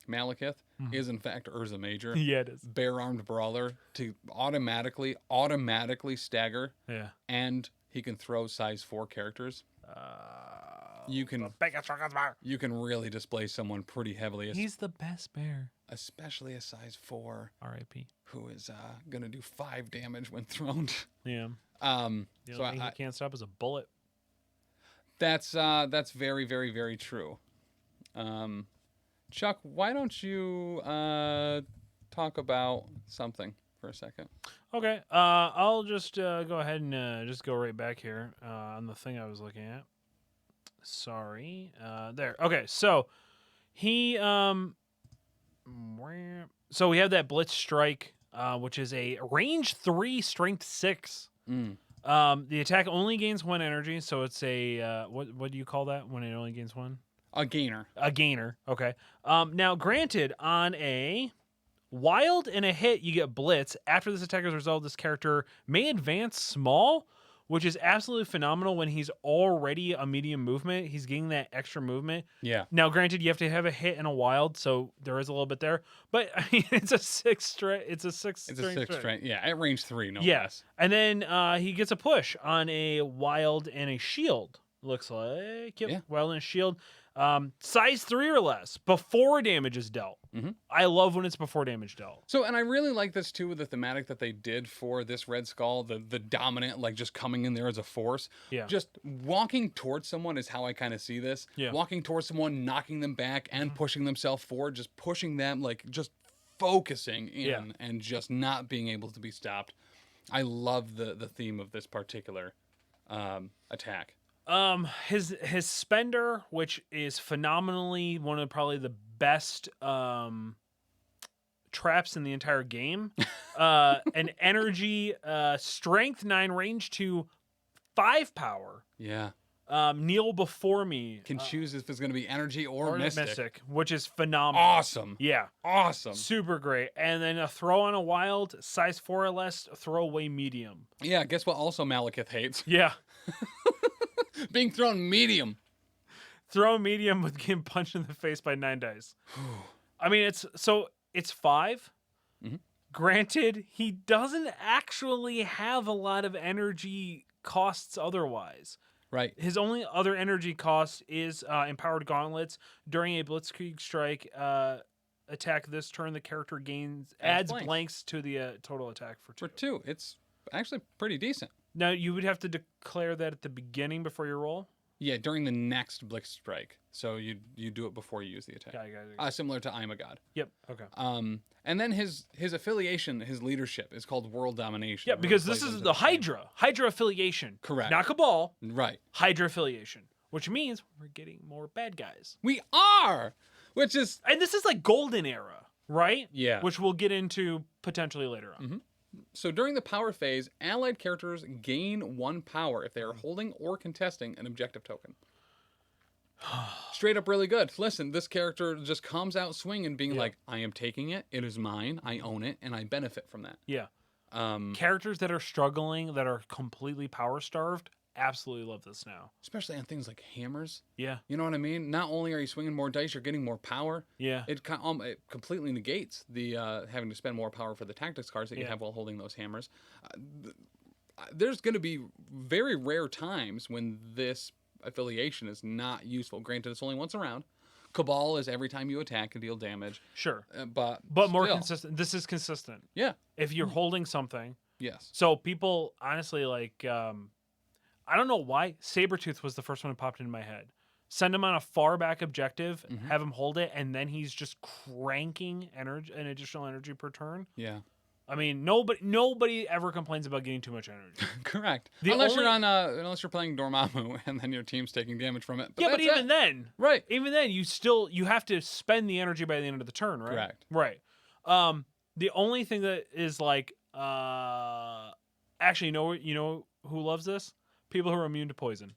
Malekith is in fact Urza Major. Yeah, it is. Bare-armed brawler to automatically stagger. Yeah. And he can throw size 4 characters. You can really display someone pretty heavily. He's the best bear. Especially a size 4. R.I.P. Who is going to do 5 damage when thrown. Yeah. The only thing he can't stop is a bullet. That's very, very, very true. Chuck, why don't you talk about something for a second? Okay. I'll just go ahead and just go right back here on the thing I was looking at. Sorry. There. Okay. So he so we have that Blitz Strike, which is a range 3, strength 6. The attack only gains 1 energy, so it's a what do you call that when it only gains 1? A gainer. A gainer. Okay. Now, granted, on a wild and a hit, you get Blitz. After this attack is resolved, this character may advance small which is absolutely phenomenal when he's already a medium movement. He's getting that extra movement. Yeah. Now, granted, you have to have a hit and a wild, so there is a little bit there. But I mean, it's a six strength. It's a 6 strength. Yeah, at range 3, no less. And then he gets a push on a wild and a shield. Looks like wild and a shield. Size 3 or less before damage is dealt. Mm-hmm. I love when it's before damage dealt. So, and I really like this too with the thematic that they did for this Red Skull, the dominant, like just coming in there as a force. Yeah. Just walking towards someone is how I kind of see this. Yeah. Walking towards someone, knocking them back and pushing themselves forward, just pushing them, like just focusing in and just not being able to be stopped. I love the theme of this particular attack. His spender, which is phenomenally one of probably the best traps in the entire game. An energy, strength 9, range 2, 5 power. Yeah. Kneel before me. Can choose if it's going to be energy or mystic. Which is phenomenal. Awesome. Yeah. Awesome. Super great. And then a throw on a wild, size 4 or less, throw away medium. Yeah, guess what also Malekith hates? Yeah. Being thrown medium. Throw medium with getting punched in the face by 9 dice. I mean, it's 5. Mm-hmm. Granted, he doesn't actually have a lot of energy costs otherwise. Right. His only other energy cost is empowered gauntlets. During a Blitzkrieg strike attack this turn, the character adds blanks to the total attack for 2. For 2. It's actually pretty decent. Now, you would have to declare that at the beginning before your roll? Yeah, during the next Blitz Strike. So you do it before you use the attack. Got it. Similar to I'm a God. Yep. Okay. And then his affiliation, his leadership is called World Domination. Yeah, because this is the Hydra affiliation. Correct. Not Cabal. Right. Hydra affiliation, which means we're getting more bad guys. We are, which is, and this is like Golden Era, right? Yeah. Which we'll get into potentially later on. Mm-hmm. So during the power phase, allied characters gain 1 power if they are holding or contesting an objective token. Straight up really good. Listen, this character just comes out swinging, being like, I am taking it, it is mine, I own it, and I benefit from that. Yeah. Characters that are struggling, that are completely power starved, absolutely love this now. Especially on things like hammers. Yeah. You know what I mean? Not only are you swinging more dice, you're getting more power. Yeah. It completely negates the having to spend more power for the tactics cards that you have while holding those hammers. There's going to be very rare times when this affiliation is not useful. Granted, it's only once around. Cabal is every time you attack and deal damage. Sure. But more consistent. This is consistent. Yeah. If you're holding something. Yes. So people, honestly, like, I don't know why. Sabretooth was the first one that popped into my head. Send him on a far back objective, have him hold it, and then he's just cranking an additional energy per turn. Yeah. I mean, nobody ever complains about getting too much energy. Correct. Unless you're playing Dormammu and then your team's taking damage from it. But even then, right? Even then, you have to spend the energy by the end of the turn, right? Correct. Right. The only thing that is like, actually, you know who loves this? People who are immune to poison.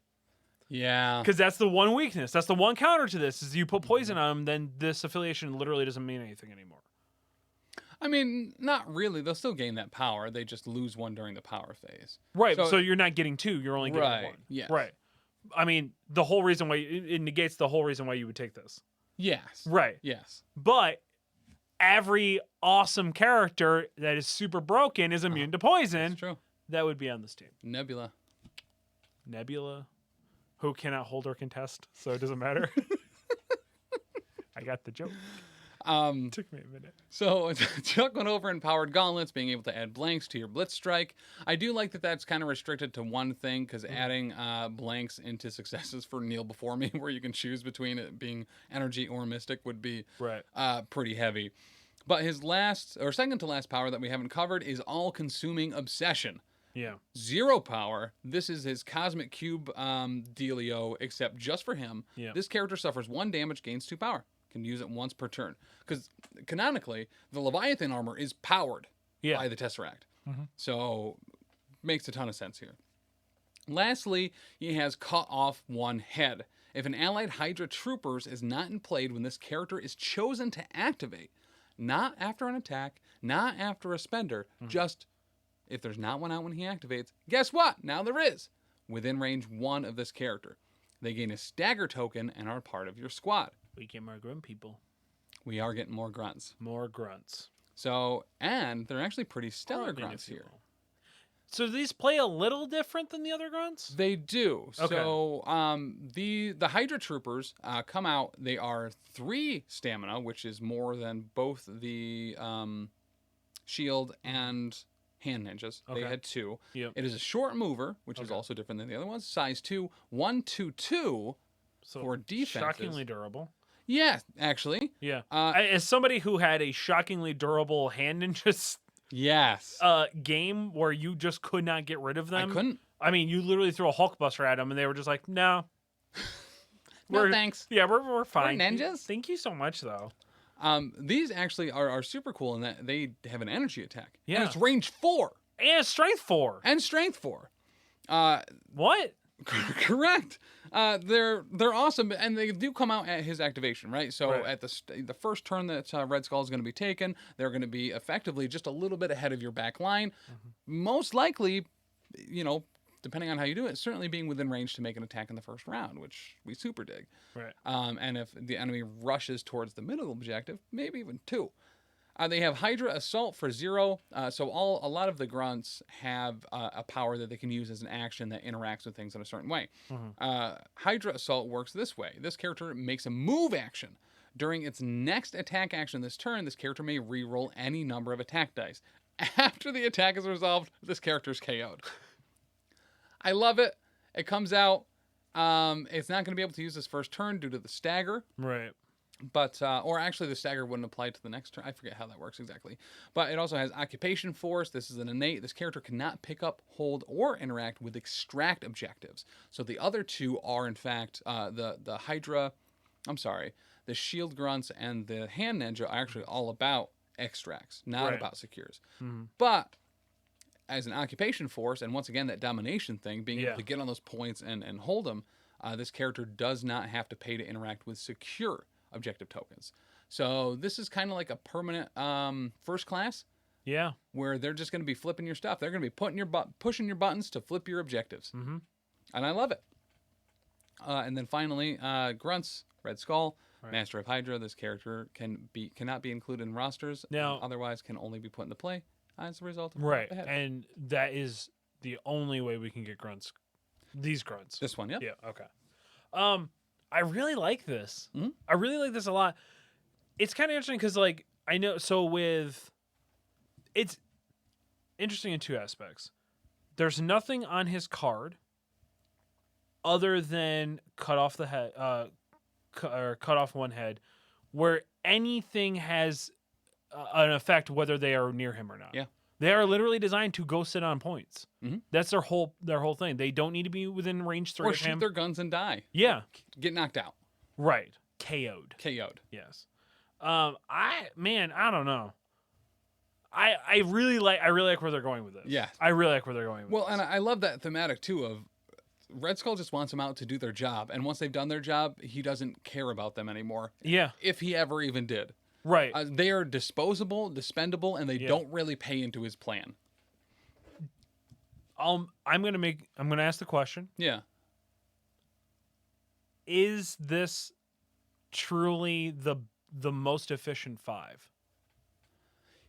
Yeah. Because that's the one weakness. That's the one counter to this. Is you put poison on them, then this affiliation literally doesn't mean anything anymore. I mean, not really. They'll still gain that power. They just lose 1 during the power phase. Right. So you're not getting 2. You're only getting 1. Yes. Right. I mean, the whole reason why it negates the whole reason why you would take this. Yes. Right. Yes. But every awesome character that is super broken is immune to poison. That's true. That would be on this team. Nebula, who cannot hold or contest, so it doesn't matter. I got the joke. Took me a minute. So Chuck went over empowered gauntlets, being able to add blanks to your Blitz Strike. I do like that that's kind of restricted to one thing, because adding blanks into successes for Kneel Before Me, where you can choose between it being energy or mystic, would be pretty heavy. But his second to last power that we haven't covered is All-Consuming Obsession. Yeah. 0 power. This is his Cosmic Cube dealio, except just for him. Yeah. This character suffers 1 damage, gains 2 power. Can use it once per turn. Because canonically, the Leviathan armor is powered by the Tesseract. So makes a ton of sense here. Lastly, he has cut off 1 head. If an allied Hydra Troopers is not in play when this character is chosen to activate, not after an attack, not after a spender, just If there's not one out when he activates, guess what? Now there is. Within range 1 of this character. They gain a stagger token and are part of your squad. We get more grunt people. We are getting more grunts. More grunts. So, and they're actually pretty stellar grunts here. So do these play a little different than the other grunts? They do. Okay. So the Hydra troopers come out. They are 3 stamina, which is more than both the shield and hand ninjas. Okay. They had 2. Yep. It is a short mover, which is also different than the other ones. Size 2, 122 for defenses. Shockingly durable. Yeah, actually. Yeah. As somebody who had a shockingly durable hand ninja Yes. game where you just could not get rid of them. I couldn't. I mean, you literally threw a Hulkbuster at them, and they were just like, "No, No, thanks. Yeah, we're fine. We're ninjas. Thank you so much, though." These actually are super cool in that they have an energy attack. Yeah. And it's range 4. And strength 4. And strength 4. What? Correct. They're awesome, and they do come out at his activation, right? So Right. at the first turn that Red Skull is going to be taken, they're going to be effectively just a little bit ahead of your back line. Most likely, depending on how you do it, certainly being within range to make an attack in the first round, which we super dig. Right. And if the enemy rushes towards the middle objective, maybe even 2. They have Hydra Assault for 0. So a lot of the grunts have a power that they can use as an action that interacts with things in a certain way. Hydra Assault works this way. This character makes a move action. During its next attack action this turn, this character may reroll any number of attack dice. After the attack is resolved, this character is KO'd. I love it. It comes out. It's not going to be able to use this first turn due to the stagger. Right. But, or actually the stagger wouldn't apply to the next turn. I forget how that works exactly. But it also has Occupation Force. This is an innate. This character cannot pick up, hold, or interact with extract objectives. So the other 2 are, in fact, the Shield Grunts and the Hand Ninja are actually all about extracts, not about secures. But as an Occupation Force, and once again, that domination thing, being able to get on those points and hold them, this character does not have to pay to interact with secure objective tokens. So this is kind of like a permanent first class. Yeah. Where they're just going to be flipping your stuff. They're going to be pushing your buttons to flip your objectives. And I love it. And then finally, Grunts, Red Skull, Master of Hydra. This character cannot be included in rosters. Now, otherwise can only be put into play as a result of right. the head. And that is the only way we can get grunts. These grunts. This one, yeah. Yeah. Okay. I really like this. I really like this a lot. It's kind of interesting because, like, I know. So it's interesting in 2 aspects. There's nothing on his card other than cut off the head, or cut off one head, where anything has an effect whether they are near him or not. Yeah. They are literally designed to go sit on points. Mm-hmm. That's their whole thing. They don't need to be within range 3 or of shoot him. their guns and die. Yeah. Get knocked out. Right. KO'd. Yes. I don't know. I really like where they're going with this. Yeah. I really like where they're going with Well, this. and I love that thematic too of Red Skull just wants them out to do their job, and once they've done their job, he doesn't care about them anymore. Yeah. If he ever even did. Right. They are disposable, dispendable, and they don't really pay into his plan. I'm gonna ask the question. Yeah. Is this truly the most efficient 5?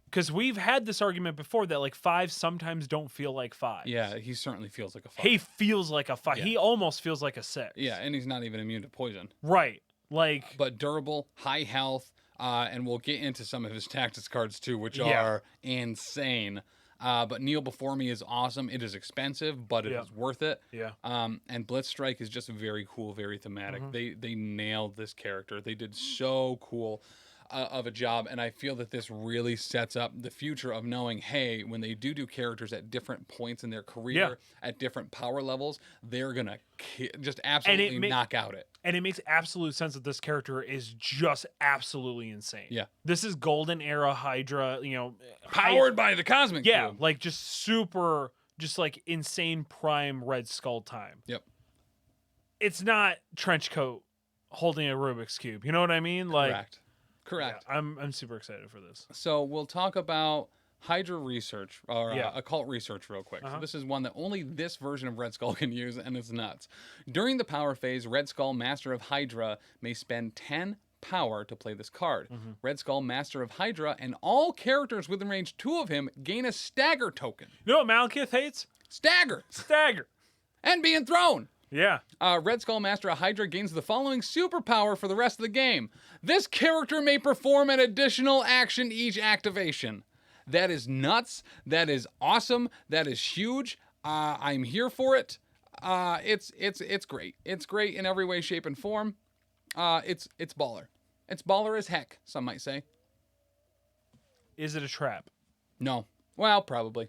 Because we've had this argument before that like 5 sometimes don't feel like 5. Yeah, he certainly feels like a 5. He feels like a 5. Yeah. He almost feels like a 6. Yeah, and he's not even immune to poison. Right. Like, but durable, high health, and we'll get into some of his tactics cards too, which are insane. But Kneel Before Me is awesome. It is expensive, but it is worth it. Yeah. And Blitz Strike is just very cool, very thematic. They nailed this character. They did so cool of a job, and I feel that this really sets up the future of knowing, hey, when they do characters at different points in their career, at different power levels, they're gonna just absolutely knock out it. And it makes absolute sense that this character is just absolutely insane. Yeah. This is golden era Hydra, powered by the Cosmic Cube. Like just super, just like insane prime Red Skull time. Yep. It's not Trenchcoat holding a Rubik's Cube. You know what I mean? Like, Correct. Yeah, I'm super excited for this. So we'll talk about Hydra research, or Yeah. occult research real quick. Uh-huh. So this is one that only this version of Red Skull can use, and it's nuts. During the power phase, Red Skull, Master of Hydra, may spend 10 power to play this card. Red Skull, Master of Hydra, and all characters within range 2 of him gain a stagger token. You know what Malekith hates? Stagger! Stagger. And being thrown! Yeah. Red Skull, Master of Hydra, gains the following superpower for the rest of the game. This character may perform an additional action each activation. That is nuts. That is awesome. That is huge. I'm here for it. It's great. It's great in every way, shape, and form. It's baller. It's baller as heck, some might say. Is it a trap? No. Well, probably.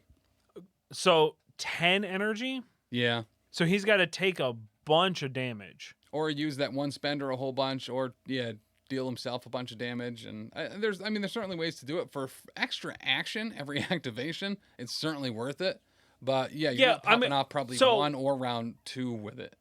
So 10 energy? Yeah. So he's got to take a bunch of damage. Or use that one spender a whole bunch, or deal himself a bunch of damage. And there's certainly ways to do it for extra action every activation. It's certainly worth it. But you're popping off probably 1 or round 2 with it.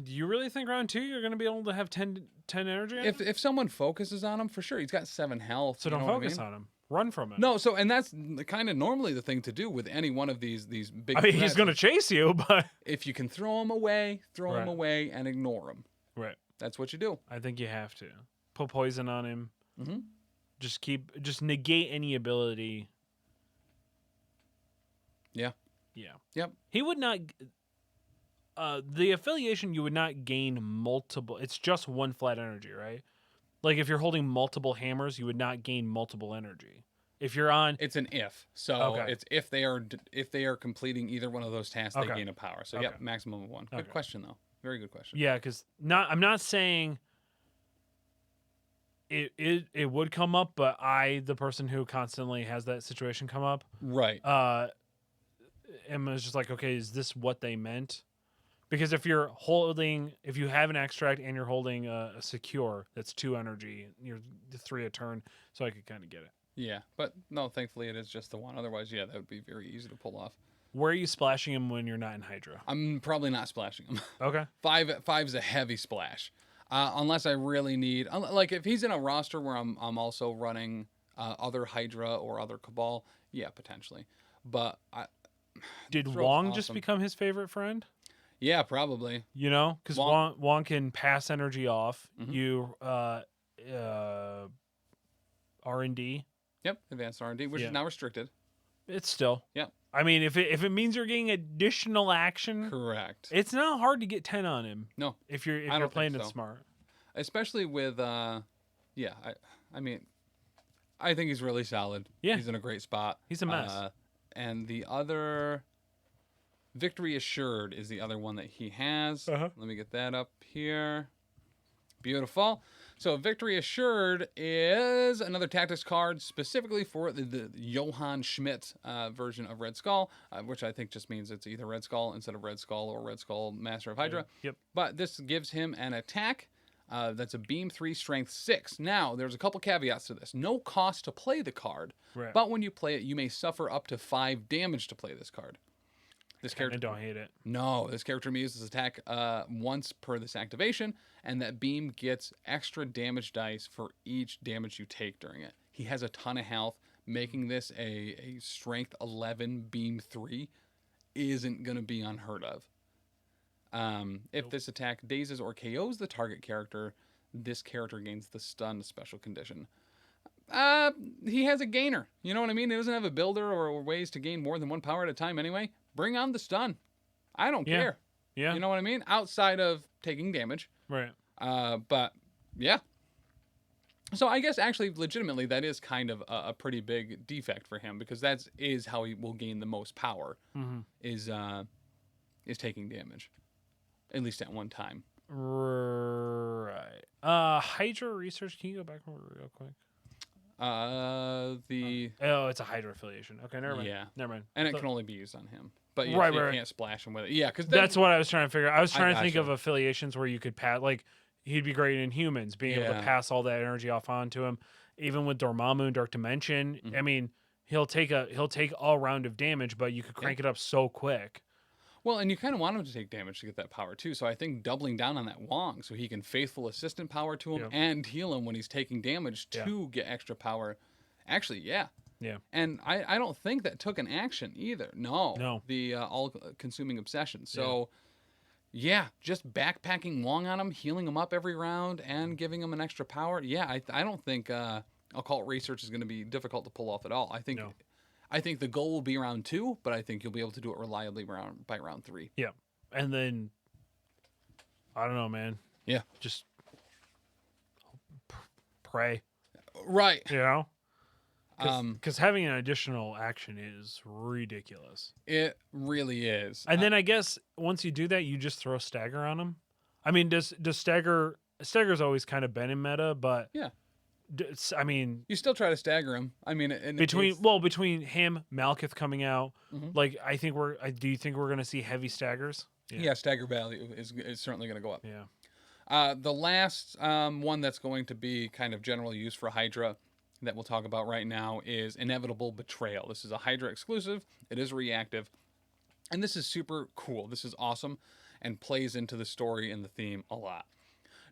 Do you really think round 2 you're going to be able to have 10 energy? On him? If someone focuses on him, for sure, he's got 7 health. So don't focus on him. Run from it. No, and that's kind of normally the thing to do with any one of these big. I mean, he's threats. going to chase you, but If you can throw him away, and ignore him. Right. That's what you do. I think you have to put poison on him. Mm-hmm. Just negate any ability. Yeah. Yeah. Yep. He would not. The affiliation, you would not gain multiple. It's just one flat energy, right? Like if you're holding multiple hammers, you would not gain multiple energy. If you're on, It's an if. So Okay. it's if they are completing either one of those tasks, Okay. they gain a power. So Okay. yep, maximum of 1. Good Okay. question though. Very good question. yeah, because I'm not saying it would come up, but the person who constantly has that situation come up, Right. am just like, okay, is this what they meant? Because if you have an extract and you're holding a secure, that's 2 energy, you're 3 a turn, so I could kind of get it. Yeah, but no, thankfully it is just the 1. Otherwise, that would be very easy to pull off. Where are you splashing him when you're not in Hydra? I'm probably not splashing him. Okay. 5's a heavy splash, unless I really need. Like if he's in a roster where I'm also running other Hydra or other Cabal, yeah, potentially. But Did Thrill's Wong just awesome. become his favorite friend? Yeah, probably. You know, because Wong- Wong can pass energy off. Mhm. You R&D. Yep, advanced R&D, which Yeah. is now restricted. It's still. Yep. I mean, if it means you're getting additional action, Correct. it's not hard to get 10 on him. No, If you're don't playing think it so. smart. especially with I mean, I think he's really solid. Yeah. He's in a great spot. He's a mess. And the other Victory Assured is the other one that he has. Uh-huh. Let me get that up here. Beautiful. So Victory Assured is another tactics card specifically for the Johann Schmidt version of Red Skull, which I think just means it's either Red Skull instead of Red Skull or Red Skull Master of Hydra. Yep. But this gives him an attack that's a beam 3, strength 6. Now, there's a couple caveats to this. No cost to play the card, Right. but when you play it, you may suffer up to 5 damage to play this card. This I character don't hate it. No, this character may use this attack once per this activation, and that beam gets extra damage dice for each damage you take during it. He has a ton of health, making this a strength 11 beam 3 isn't going to be unheard of. If this attack dazes or KOs the target character, this character gains the stun special condition. He has a gainer. You know what I mean? He doesn't have a builder or ways to gain more than 1 power at a time anyway. Bring on the stun. I don't Yeah. care. Yeah. You know what I mean? Outside of taking damage. Right. But yeah. So I guess actually legitimately that is kind of a pretty big defect for him, because that is how he will gain the most power, Mm-hmm. is taking damage. At least at one time. Right. Hydra research. Can you go back over real quick? Oh, it's a Hydra affiliation. Okay, never mind. Yeah. Never mind. And it So- can only be used on him. But yeah, Right, you right. can't splash him with it. Yeah, because That's what I was trying to figure out. I was trying to think gotcha. of affiliations where you could pass, like, he'd be great in humans, being able to Yeah. pass all that energy off onto him. Even with Dormammu and Dark Dimension, Mhm. I mean, he'll take a round of damage, but you could crank it up so quick. Well, and you kind of want him to take damage to get that power too. So I think doubling down on that Wong, so he can faithful assistant power to him Yeah. and heal him when he's taking damage to get extra power. Actually, yeah. Yeah. And I don't think that took an action either. No. No. The all-consuming obsession. So, yeah, just backpacking Wong on him, healing him up every round, and giving him an extra power. Yeah, I don't think occult research is going to be difficult to pull off at all. I think the goal will be round 2, but I think you'll be able to do it reliably by round 3. Yeah. And then, I don't know, man. Yeah. Just pray. Right. You know? Because having an additional action is ridiculous. It really is. And then I guess once you do that, you just throw stagger on him. I mean, does stagger's always kind of been in meta, but yeah. I mean, you still try to stagger him. I mean, between him, Malekith coming out, Mhm. like I think do you think we're gonna see heavy staggers? Yeah, stagger value is certainly going to go up. Yeah. The last one that's going to be kind of general use for Hydra that we'll talk about right now is Inevitable Betrayal. This is a Hydra exclusive. It is reactive. And this is super cool. This is awesome and plays into the story and the theme a lot.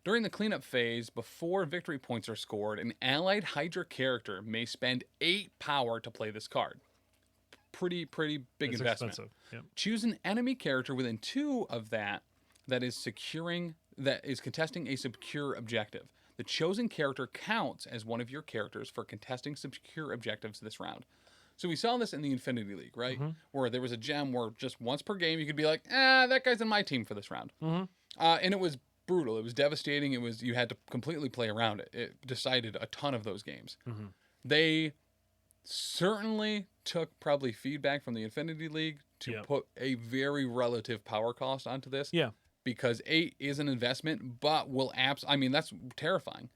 During the cleanup phase, before victory points are scored, an allied Hydra character may spend 8 power to play this card. Pretty big It's investment. expensive. Yep. Choose an enemy character within 2 of that is contesting a secure objective. The chosen character counts as one of your characters for contesting secure objectives this round. So we saw this in the Infinity League, right? Mm-hmm. Where there was a gem where just once per game you could be like, that guy's in my team for this round. Mm-hmm. And it was brutal. It was devastating. You had to completely play around it. It decided a ton of those games. Mm-hmm. They certainly took probably feedback from the Infinity League to put a very relative power cost onto this. Yeah. Because 8 is an investment, but that's terrifying.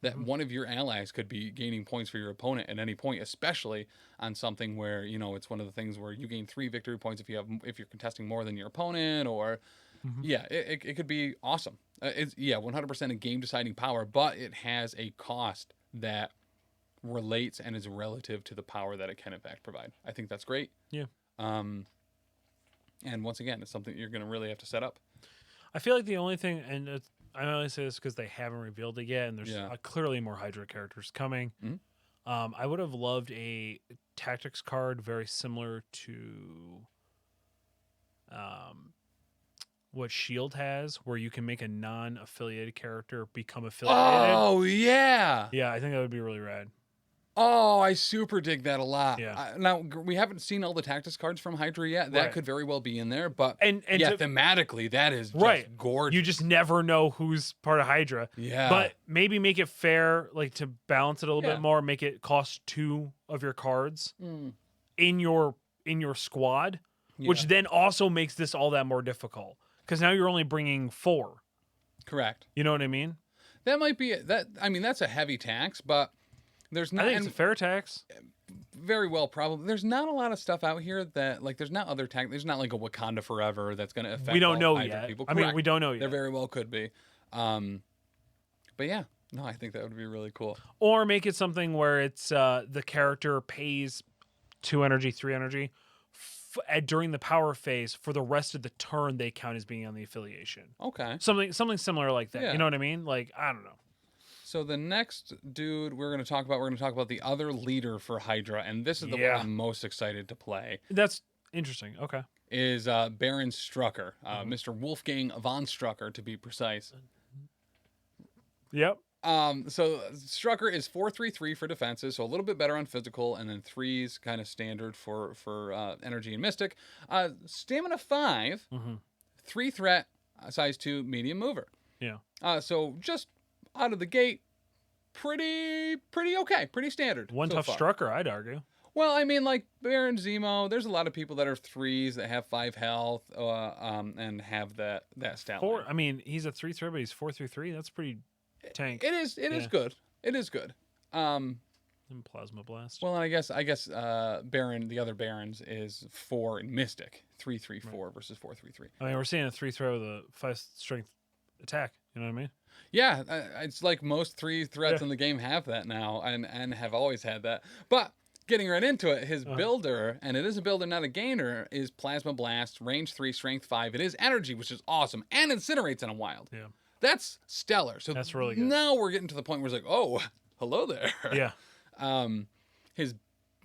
That one of your allies could be gaining points for your opponent at any point, especially on something where, it's one of the things where you gain 3 victory points if you're contesting more than your opponent, or it could be awesome. It's 100% a game deciding power, but it has a cost that relates and is relative to the power that it can in fact provide. I think that's great. Yeah. And once again, it's something you're going to really have to set up. I feel like the only thing, and I only say this because they haven't revealed it yet, and there's clearly more Hydra characters coming. Mhm. I would have loved a tactics card very similar to what Shield has, where you can make a non-affiliated character become affiliated. Oh, yeah. Yeah, I think that would be really rad. Oh, I super dig that a lot. Yeah. Now, we haven't seen all the tactics cards from Hydra yet. That could very well be in there, but thematically, that is just gorgeous. You just never know who's part of Hydra. Yeah. But maybe make it fair, like to balance it a little bit more, make it cost 2 of your cards in your squad, which then also makes this all that more difficult. Because now you're only bringing 4. Correct. You know what I mean? That might be that. I mean, that's a heavy tax, but there's not. I think it's a fair tax. Very well, probably. There's not a lot of stuff out here that there's not other tax. There's not like a Wakanda Forever that's going to affect. We don't know Hydra yet. People. I mean, we don't know yet. There very well could be. But yeah, no, I think that would be really cool. Or make it something where it's the character pays 2 energy, 3 energy during the power phase. For the rest of the turn, they count as being on the affiliation. Okay. Something similar like that. Yeah. You know what I mean? Like, I don't know. So the next dude we're going to talk about the other leader for Hydra, and this is the one I'm most excited to play. That's interesting. Okay. Is Baron Strucker, Mr. Wolfgang von Strucker to be precise. Yep. So Strucker is 4/3/3 for defenses, so a little bit better on physical, and then 3's kind of standard for energy and mystic. Stamina 5, 3 threat, size 2, medium mover. Yeah. So just out of the gate, pretty okay, pretty standard. One so tough far. Strucker, I'd argue. Well, I mean, like Baron Zemo, there's a lot of people that are 3s that have 5 health, and have that stat line. I mean, he's a 3/3, but he's 4/3. That's pretty tank. It is good. It is good. And Plasma Blast. Well, and I guess Baron, the other Barons is 4 in Mystic, 3/3/4 versus 4/3/3. I mean, we're seeing a 3 with a 5 strength attack. You know what I mean? Yeah, it's like most 3 threats in the game have that now, and have always had that. But getting right into it, his builder, and it is a builder, not a gainer, is Plasma Blast, range 3, strength 5. It is energy, which is awesome, and incinerates in a wild. Yeah. That's stellar. So that's really good. Now we're getting to the point where it's like, oh, hello there. Yeah. His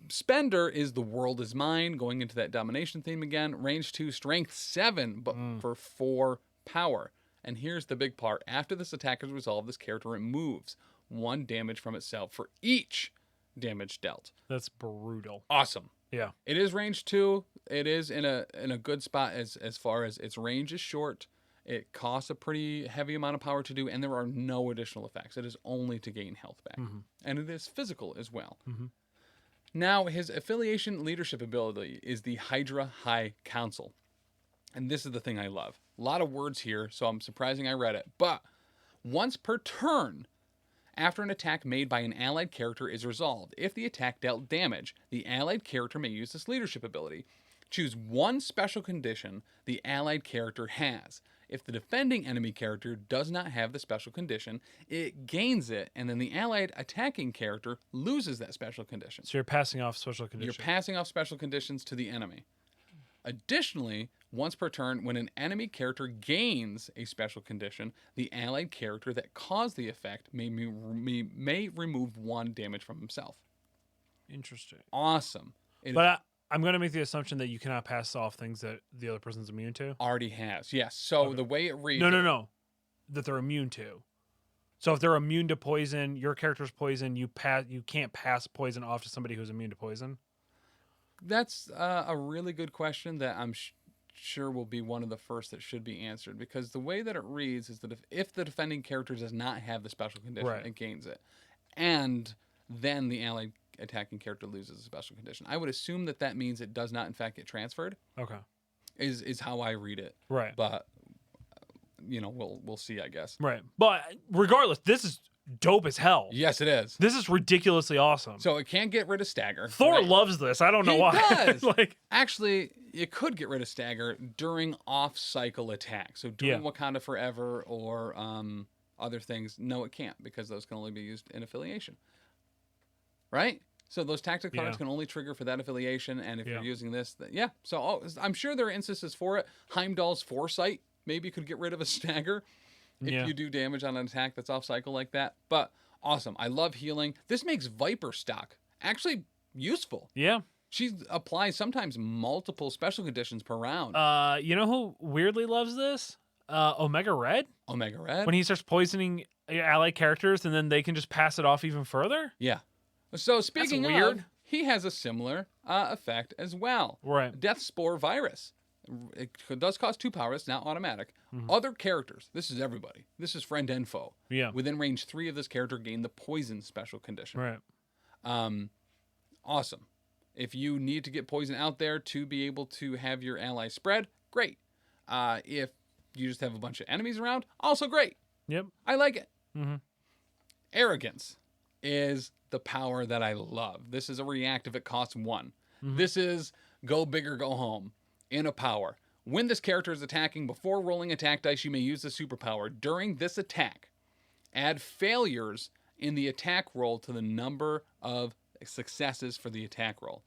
Spender is the world is mine, going into that domination theme again. Range 2, strength 7, but for 4 power. And here's the big part. After this attack is resolved, this character removes 1 damage from itself for each damage dealt. That's brutal. Awesome. Yeah. It is range 2. It is in a good spot as far as its range is short. It costs a pretty heavy amount of power to do, and there are no additional effects. It is only to gain health back. And it is physical as well. Now, his affiliation leadership ability is the Hydra High Council. And this is the thing I love. A lot of words here, so I'm surprising I read it. But once per turn, after an attack made by an allied character is resolved, if the attack dealt damage, the allied character may use this leadership ability. Choose 1 special condition the allied character has. If the defending enemy character does not have the special condition, it gains it, and then the allied attacking character loses that special condition. So you're passing off special conditions. You're passing off special conditions to the enemy. Additionally, once per turn, when an enemy character gains a special condition, the allied character that caused the effect may remove 1 damage from himself. Interesting. Awesome. But I'm going to make the assumption that you cannot pass off things that the other person's immune to. Already has, yes. So the way it reads... No. That they're immune to. So if they're immune to poison, your character's poison, you can't pass poison off to somebody who's immune to poison? That's a really good question that I'm sure will be one of the first that should be answered, because the way that it reads is that if the defending character does not have the special condition, it gains it. And then the allied attacking character loses a special condition. I would assume that means it does not, in fact, get transferred. Okay. Is how I read it. Right. But, we'll see, I guess. Right. But regardless, this is dope as hell. Yes, it is. This is ridiculously awesome. So it can't get rid of stagger. Thor loves this. I don't know why. He does. Like, actually, it could get rid of stagger during off-cycle attacks. So during Wakanda Forever or other things, no, it can't, because those can only be used in affiliation. Right? So those tactic cards can only trigger for that affiliation, and if you're using this, So I'm sure there are instances for it. Heimdall's Foresight maybe could get rid of a stagger if you do damage on an attack that's off cycle like that. But awesome. I love healing. This makes Viper stock actually useful. Yeah. She applies sometimes multiple special conditions per round. You know who weirdly loves this? Omega Red. Omega Red? When he starts poisoning allied characters, and then they can just pass it off even further? Yeah. So speaking That's weird. of, he has a similar effect as well. Right. Death Spore Virus. It does cost 2 power. It's not automatic. Other characters. This is everybody. This is friend and foe. Yeah. Within range 3 of this character gain the poison special condition. Right. Awesome. If you need to get poison out there to be able to have your ally spread, great. If you just have a bunch of enemies around, also great. Yep. I like it. Arrogance is the power that I love. This is a reactive. It costs 1. This is go big or go home in a power. When this character is attacking, before rolling attack dice, you may use the superpower. During this attack, add failures in the attack roll to the number of successes for the attack roll.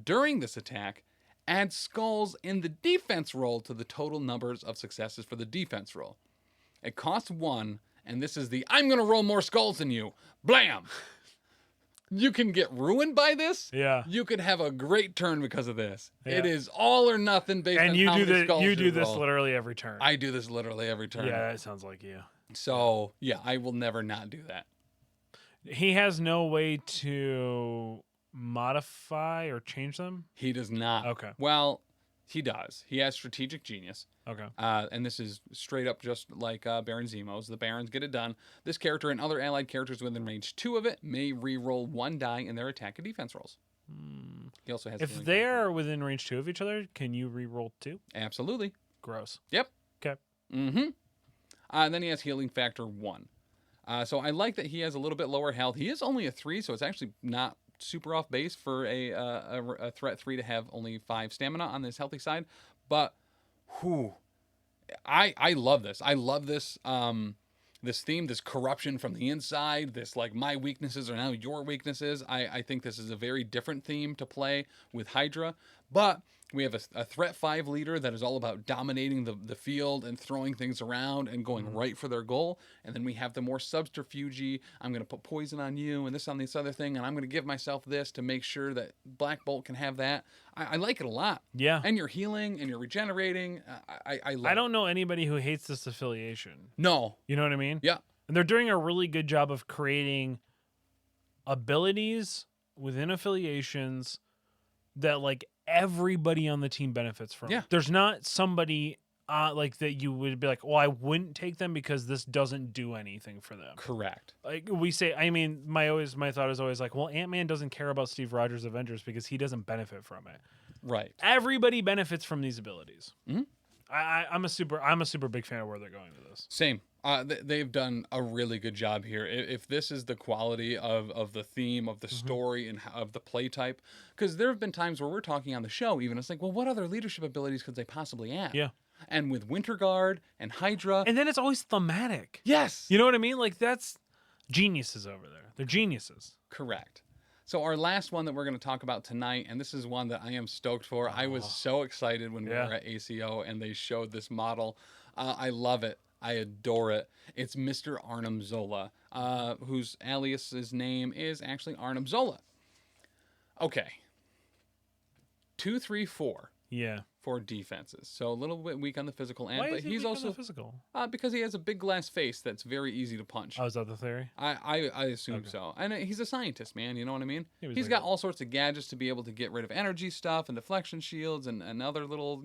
During this attack, add skulls in the defense roll to the total numbers of successes for the defense roll. It costs 1, and this is the I'm going to roll more skulls than you. Blam! You can get ruined by this. Yeah. You could have a great turn because of this. Yeah. It is all or nothing based on how many skulls you do this roll. literally every turn. I do this literally every turn. Yeah, that sounds like you. So, I will never not do that. He has no way to modify or change them? He does not. Okay. Well, he does. He has strategic genius. Okay. And this is straight up just like Baron Zemo's. The Barons get it done. This character and other allied characters within range 2 of it may re-roll 1 die in their attack and defense rolls. He also has. If they are within range 2 of each other, can you re-roll 2? Absolutely. Gross. Yep. Okay. And then he has healing factor 1. So I like that he has a little bit lower health. He is only a 3, so it's actually not super off base for a threat 3 to have only 5 stamina on this healthy side. But I love this. I love this this theme, this corruption from the inside, this like my weaknesses are now your weaknesses. I think this is a very different theme to play with Hydra, But we have a threat 5 leader that is all about dominating the field and throwing things around and going right for their goal. And then we have the more subterfuge, I'm going to put poison on you and this on this other thing, and I'm going to give myself this to make sure that Black Bolt can have that. I like it a lot. Yeah. And you're healing and you're regenerating. I love I don't know anybody who hates this affiliation. No. You know what I mean? Yeah. And they're doing a really good job of creating abilities within affiliations that like everybody on the team benefits from. Yeah. There's not somebody like that you would be like, well, I wouldn't take them because this doesn't do anything for them. Correct. Like we say, I mean, my thought is always like, well, Ant-Man doesn't care about Steve Rogers' Avengers because he doesn't benefit from it. Right. Everybody benefits from these abilities. Mhm. I'm a super big fan of where they're going with this. Same. They've done a really good job here. If this is the quality of the theme, of the story, and of the play type, because there have been times where we're talking on the show, even it's like, well, what other leadership abilities could they possibly add? Yeah. And with Winter Guard and Hydra, And then it's always thematic. yes, You know what I mean? Like that's geniuses over there. They're geniuses. correct. So our last one that we're going to talk about tonight, and this is one that I am stoked for. I was so excited when we Yeah. were at ACO and they showed this model. I love it. I adore it. It's Mr. Arnhem Zola, whose alias's name is actually Arnhem Zola. Okay. 2, 3, 4 Yeah. for defenses. So a little bit weak on the physical end, Why but is he he's weak on also the physical? because he has a big glass face that's very easy to punch. Oh, is that the theory? I assume Okay. so. And he's a scientist, man. You know what I mean? He was He's like got that. all sorts of gadgets to be able to get rid of energy stuff and deflection shields and other little,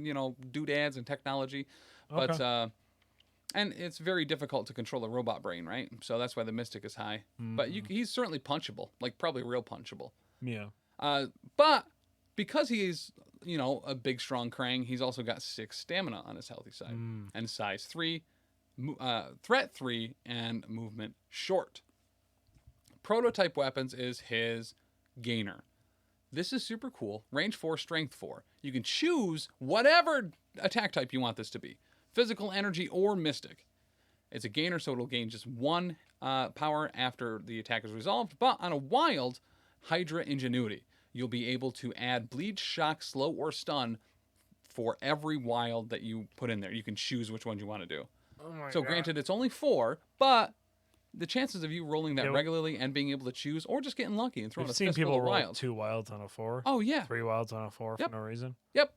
doodads and technology. But, Okay. and it's very difficult to control a robot brain, right? So that's why the Mystic is high. But he's certainly punchable, like probably real punchable. Yeah. But because he's, a big, strong Krang, he's also got 6 stamina on his healthy side. And size 3, threat 3, and movement short. Prototype weapons is his gainer. This is super cool. Range 4, strength 4. You can choose whatever attack type you want this to be. Physical, energy, or mystic. It's a gainer, so it'll gain just 1 power after the attack is resolved. But on a wild, Hydra Ingenuity, you'll be able to add bleed, shock, slow, or stun for every wild that you put in there. You can choose which one you want to do. Oh my So granted, it's only 4, but the chances of you rolling that Yeah. regularly and being able to choose, or just getting lucky and throwing I've a seen fistful people of roll wild. 2 wilds on a 4. Oh yeah, 3 wilds on a 4 Yep. for no reason. yep.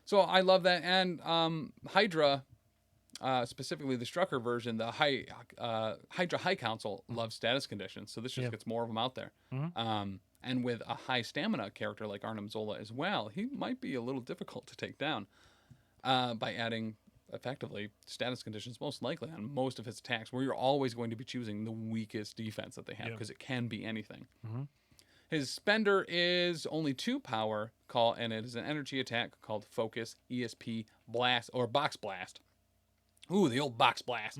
So I love that, and Hydra, specifically the Strucker version, the Hydra High Council loves status conditions, so this just Yeah. gets more of them out there. And with a high stamina character like Arnhem Zola as well, he might be a little difficult to take down by adding effectively status conditions, most likely on most of his attacks, where you're always going to be choosing the weakest defense that they have, Yeah. because it can be anything. Mhm. His spender is only 2 power, and it is an energy attack called Focus, ESP, Blast, or Box Blast. Ooh, the old Box Blast.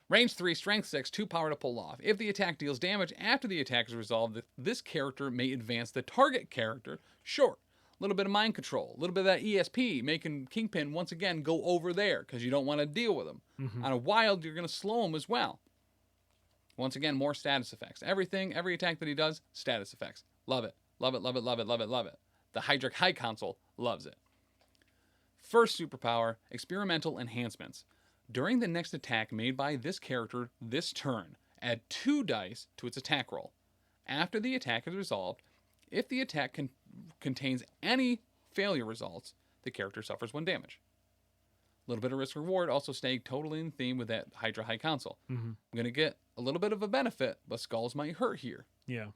Range 3, strength 6, 2 power to pull off. If the attack deals damage after the attack is resolved, this character may advance the target character short. A little bit of mind control, a little bit of that ESP, making Kingpin once again go over there because you don't want to deal with him. On a wild, you're going to slow him as well. Once again, more status effects. Every attack that he does, status effects. Love it. Love it, love it, love it, love it, love it. The Hydra High Council loves it. First superpower, experimental enhancements. During the next attack made by this character this turn, add 2 dice to its attack roll. After the attack is resolved, if the attack contains any failure results, the character suffers 1 damage. A little bit of risk reward, also staying totally in theme with that Hydra High Council. I'm going to get a little bit of a benefit, but skulls might hurt here. Yeah.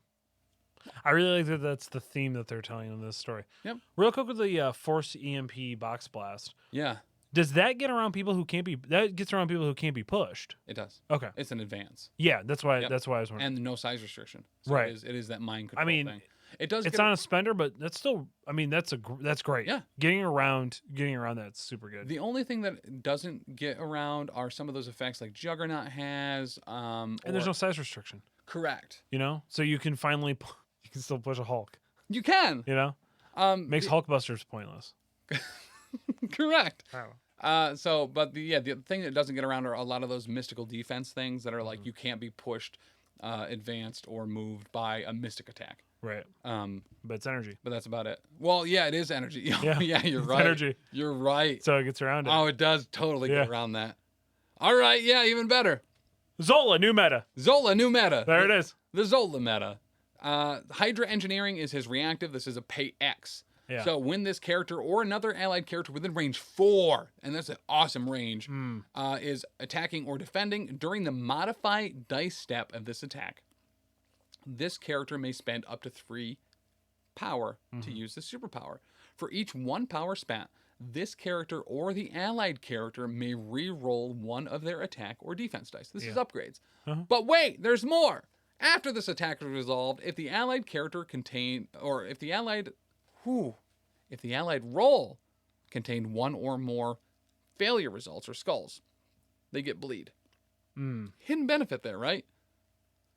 I really like that that's the theme that they're telling in this story. Yep. Real quick with the Force EMP Box Blast. Yeah, Does that get around people who can't be... That gets around people who can't be pushed. it does. Okay. It's an advance. Yeah, that's why Yep. That's why I was wondering. And no size restriction. So Right. It is that mind control I mean, thing. It does It's get on a spender, but that's still... I mean, that's great. Yeah. Getting around that's super good. The only thing that doesn't get around are some of those effects like Juggernaut has. And there's no size restriction, Correct. you know? So you can finally... You can still push a Hulk, You can. you know? Makes Hulkbusters pointless. Correct. Oh. But the thing that doesn't get around are a lot of those mystical defense things that are like you can't be pushed, advanced, or moved by a mystic attack. Right. But it's energy. that's about it. Well, yeah, it is energy. Yeah, yeah, you're it's right. energy. You're right. So it gets around it. Oh, it does totally Yeah. get around that. All right, yeah, even better. Zola, new meta. Zola, new meta. There it is. The Zola meta. Hydra Engineering is his reactive. This is a pay X. Yeah. So when this character or another allied character within range 4, and that's an awesome range, is attacking or defending during the modify dice step of this attack, this character may spend up to 3 power to use the superpower. For each 1 power spent, this character or the allied character may re-roll one of their attack or defense dice. This is upgrades. But wait, there's more. After this attack is resolved, if the allied character if the allied roll contained 1 or more failure results or skulls, they get bleed. Hidden benefit there, right?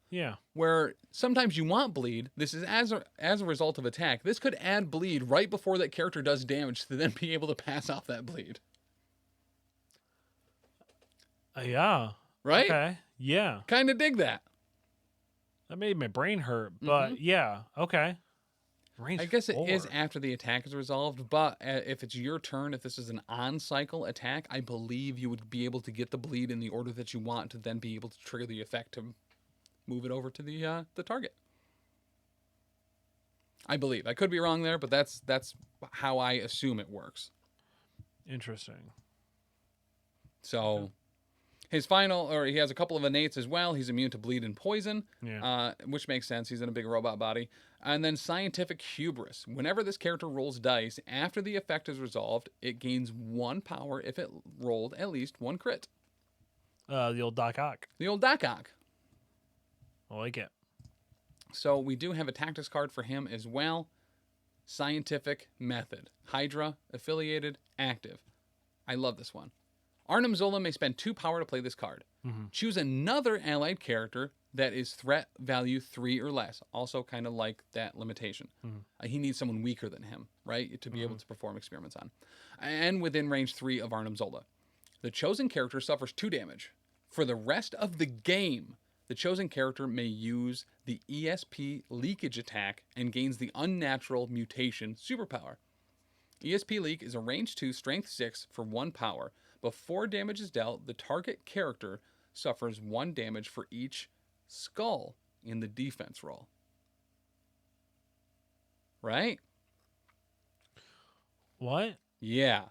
Yeah. Where sometimes you want bleed. This is as a result of attack. This could add bleed right before that character does damage to then be able to pass off that bleed. Yeah. Right? Okay. Yeah. Kind of dig that. That made my brain hurt, but yeah. Okay. Range I guess it 4. is after the attack is resolved, but if it's your turn, if this is an on-cycle attack, I believe you would be able to get the bleed in the order that you want to then be able to trigger the effect to move it over to the target. I believe. I could be wrong there, but that's how I assume it works. Interesting. So his he has a couple of innates as well. He's immune to bleed and poison, which makes sense. He's in a big robot body. And then scientific hubris. Whenever this character rolls dice, after the effect is resolved, it gains 1 power if it rolled at least 1 crit. The old Doc Ock. The old Doc Ock. I like it. So we do have a tactics card for him as well. Scientific method. Hydra, affiliated, active. I love this one. Arnhem Zola may spend 2 power to play this card. Choose another allied character that is threat value 3 or less. Also kind of like that limitation. He needs someone weaker than him, right? To be able to perform experiments on. And within range 3 of Arnhem Zola. The chosen character suffers 2 damage. For the rest of the game, the chosen character may use the ESP leakage attack and gains the unnatural mutation superpower. ESP leak is a range 2 strength 6 for 1 power. Before damage is dealt, the target character suffers 1 damage for each skull in the defense roll. Right? What? Yeah.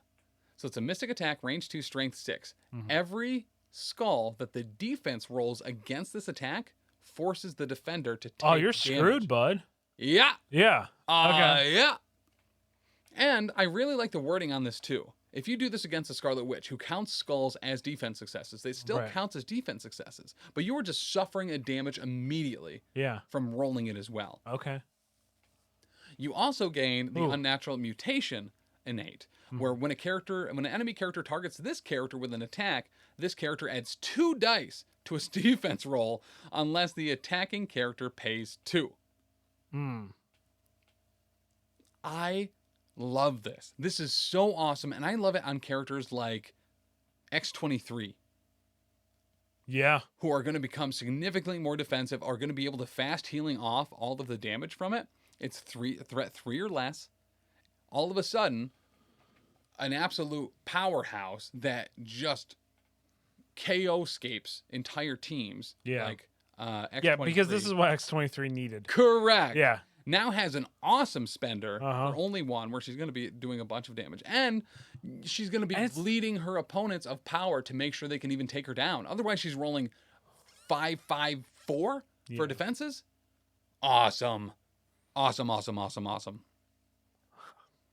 So it's a mystic attack, range 2, strength 6. Every skull that the defense rolls against this attack forces the defender to take Oh, you're damage. screwed, bud. Yeah. Yeah. Okay. Yeah. And I really like the wording on this too. If you do this against a Scarlet Witch who counts skulls as defense successes, they still count as defense successes, but you are just suffering a damage immediately from rolling it as well. Okay. You also gain the unnatural mutation innate, where when an enemy character targets this character with an attack, this character adds 2 dice to its defense roll unless the attacking character pays 2. I love this. This is so awesome, and I love it on characters like X-23. Yeah. Who are going to become significantly more defensive, are going to be able to fast healing off all of the damage from it. It's threat 3 or less. All of a sudden, an absolute powerhouse that just KO-scapes entire teams. Yeah. Like X-23. Yeah, because this is what X-23 needed. Correct. Yeah. Now has an awesome spender for only 1, where she's going to be doing a bunch of damage. And she's going to be bleeding her opponents of power to make sure they can even take her down. Otherwise, she's rolling 5-5-4 for defenses. Awesome. Awesome.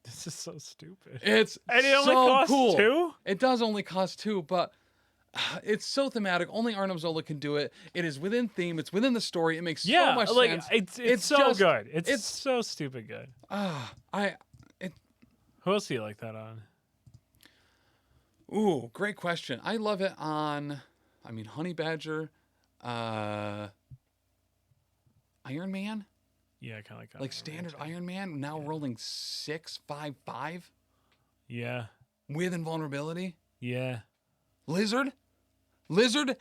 This is so stupid. It's and it so only costs cool. 2? It does only cost 2, but it's so thematic. Only Arnhem Zola can do it. It is within theme. It's within the story. It makes so much sense. It's so good. It's so stupid good. Who else do you like that on? Ooh, great question. I love it on, Honey Badger, Iron Man. Yeah, kind of like that. Like standard Iron Man, now rolling 6-5-5. Yeah. With invulnerability. Yeah. Lizard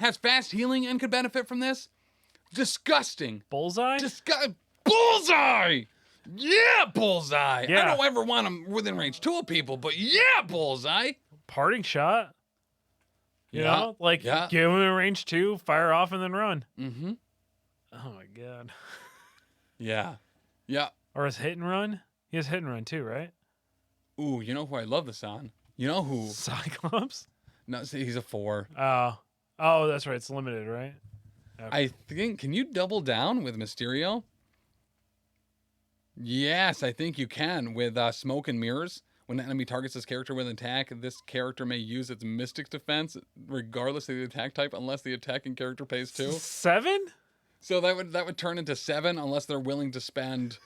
has fast healing and could benefit from this. Disgusting. Bullseye? Bullseye! Yeah, Bullseye! Yeah. I don't ever want him within range 2 of people, but yeah, Bullseye! Parting shot. You know, like give him a range 2, fire off, and then run. Mm-hmm. Oh my god. Yeah. Yeah. Or his hit and run. He has hit and run too, right? Ooh, you know who I love this on? You know who? Cyclops. No, see, he's a 4. Oh, that's right. It's limited, right? Okay. I think, can you double down with Mysterio? Yes, I think you can with Smoke and Mirrors. When the enemy targets this character with an attack, this character may use its Mystic defense regardless of the attack type, unless the attacking character pays 2. 7? So that would turn into 7 unless they're willing to spend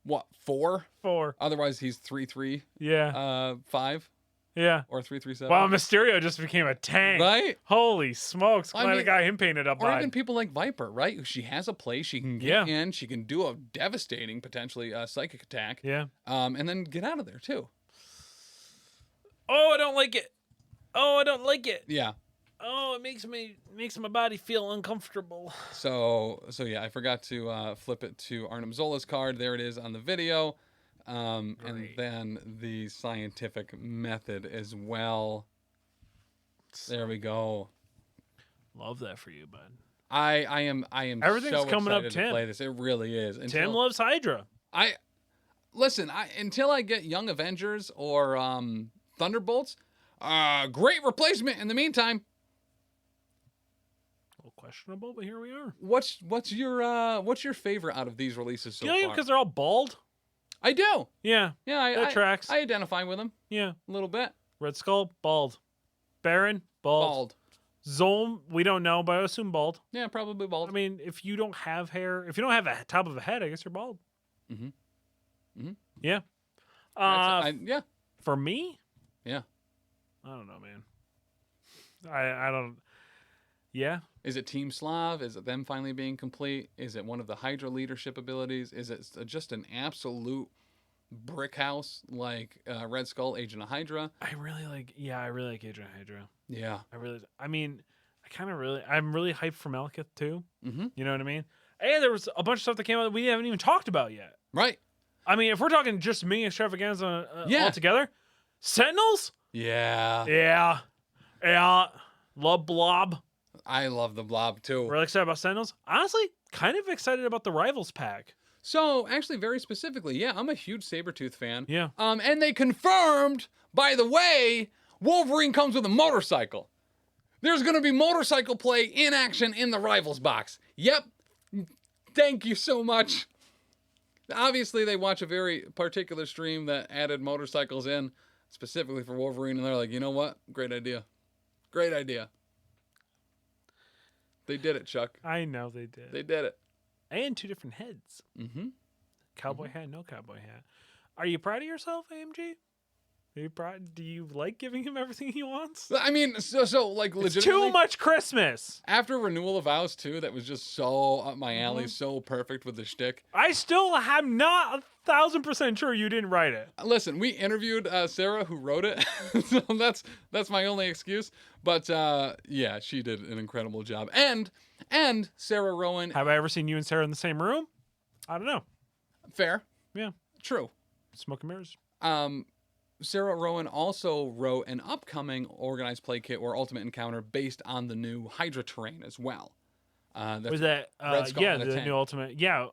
what 4? 4. Otherwise, he's 3/3. Yeah. 5 Yeah. or 3/3/7. Wow, Mysterio just became a tank. Right? Holy smokes! Glad I got him painted up. Or even people like Viper, right? She has a play. She can get Yeah. in. She can do a devastating, potentially psychic attack. Yeah. And then get out of there too. Oh, I don't like it. Oh, I don't like it. Yeah. Oh, it makes my body feel uncomfortable. So yeah, I forgot to flip it to Arnhem Zola's card. There it is on the video. And then the scientific method as well. There we go. Love that for you, bud. I am Everything's so coming up, excited Tim. to play this. It really is. Tim loves Hydra. Until I get Young Avengers or Thunderbolts, great replacement in the meantime. A little questionable, but here we are. What's your favorite out of these releases so far? Because they're all bald. I do. Yeah. Yeah, that tracks. I identify with them Yeah. a little bit. Red Skull, bald. Baron, bald. Zolm, we don't know, but I assume bald. Yeah, probably bald. I mean, if you don't have hair, if you don't have a top of a head, I guess you're bald. Mm-hmm. Mm-hmm. Yeah. Yeah. For me? Yeah. I don't know, man. I don't. Yeah. Is it Team Slav? Is it them finally being complete? Is it one of the Hydra leadership abilities? Is it just an absolute brick house like Red Skull, Agent of Hydra? I really like Agent of Hydra. Yeah. I'm really hyped for Malekith too. Mm-hmm. You know what I mean? And there was a bunch of stuff that came out that we haven't even talked about yet. Right. I mean, if we're talking just me extravaganza Yeah. all together, Sentinels? Yeah. Yeah. Yeah. Love Blob. I love the Blob too. Really excited about Sentinels. Honestly, kind of excited about the Rivals pack. So, actually, very specifically, yeah, I'm a huge Sabretooth fan. Yeah. And they confirmed, by the way, Wolverine comes with a motorcycle. There's going to be motorcycle play in action in the Rivals box. Yep. Thank you so much. Obviously, they watch a very particular stream that added motorcycles in specifically for Wolverine, and they're like, you know what? Great idea. Great idea. They did it, Chuck. I know they did. They did it. And 2 different heads. Mm-hmm. Cowboy hat, no cowboy hat. Are you proud of yourself, AMG? Are you proud? Do you like giving him everything he wants? I mean, so like It's legitimately. too much Christmas. After Renewal of Vows 2, that was just so up my alley, so perfect with the shtick. I still am not 1,000% sure you didn't write it. Listen, we interviewed Sarah, who wrote it, so that's my only excuse. But yeah, she did an incredible job. And Sarah Rowan. Have I ever seen you and Sarah in the same room? I don't know. Fair. Yeah. True. Smoke and mirrors. Sarah Rowan also wrote an upcoming organized play kit or ultimate encounter based on the new Hydra terrain as well. Was that Red Skull yeah, and a the tank. new ultimate? Yeah.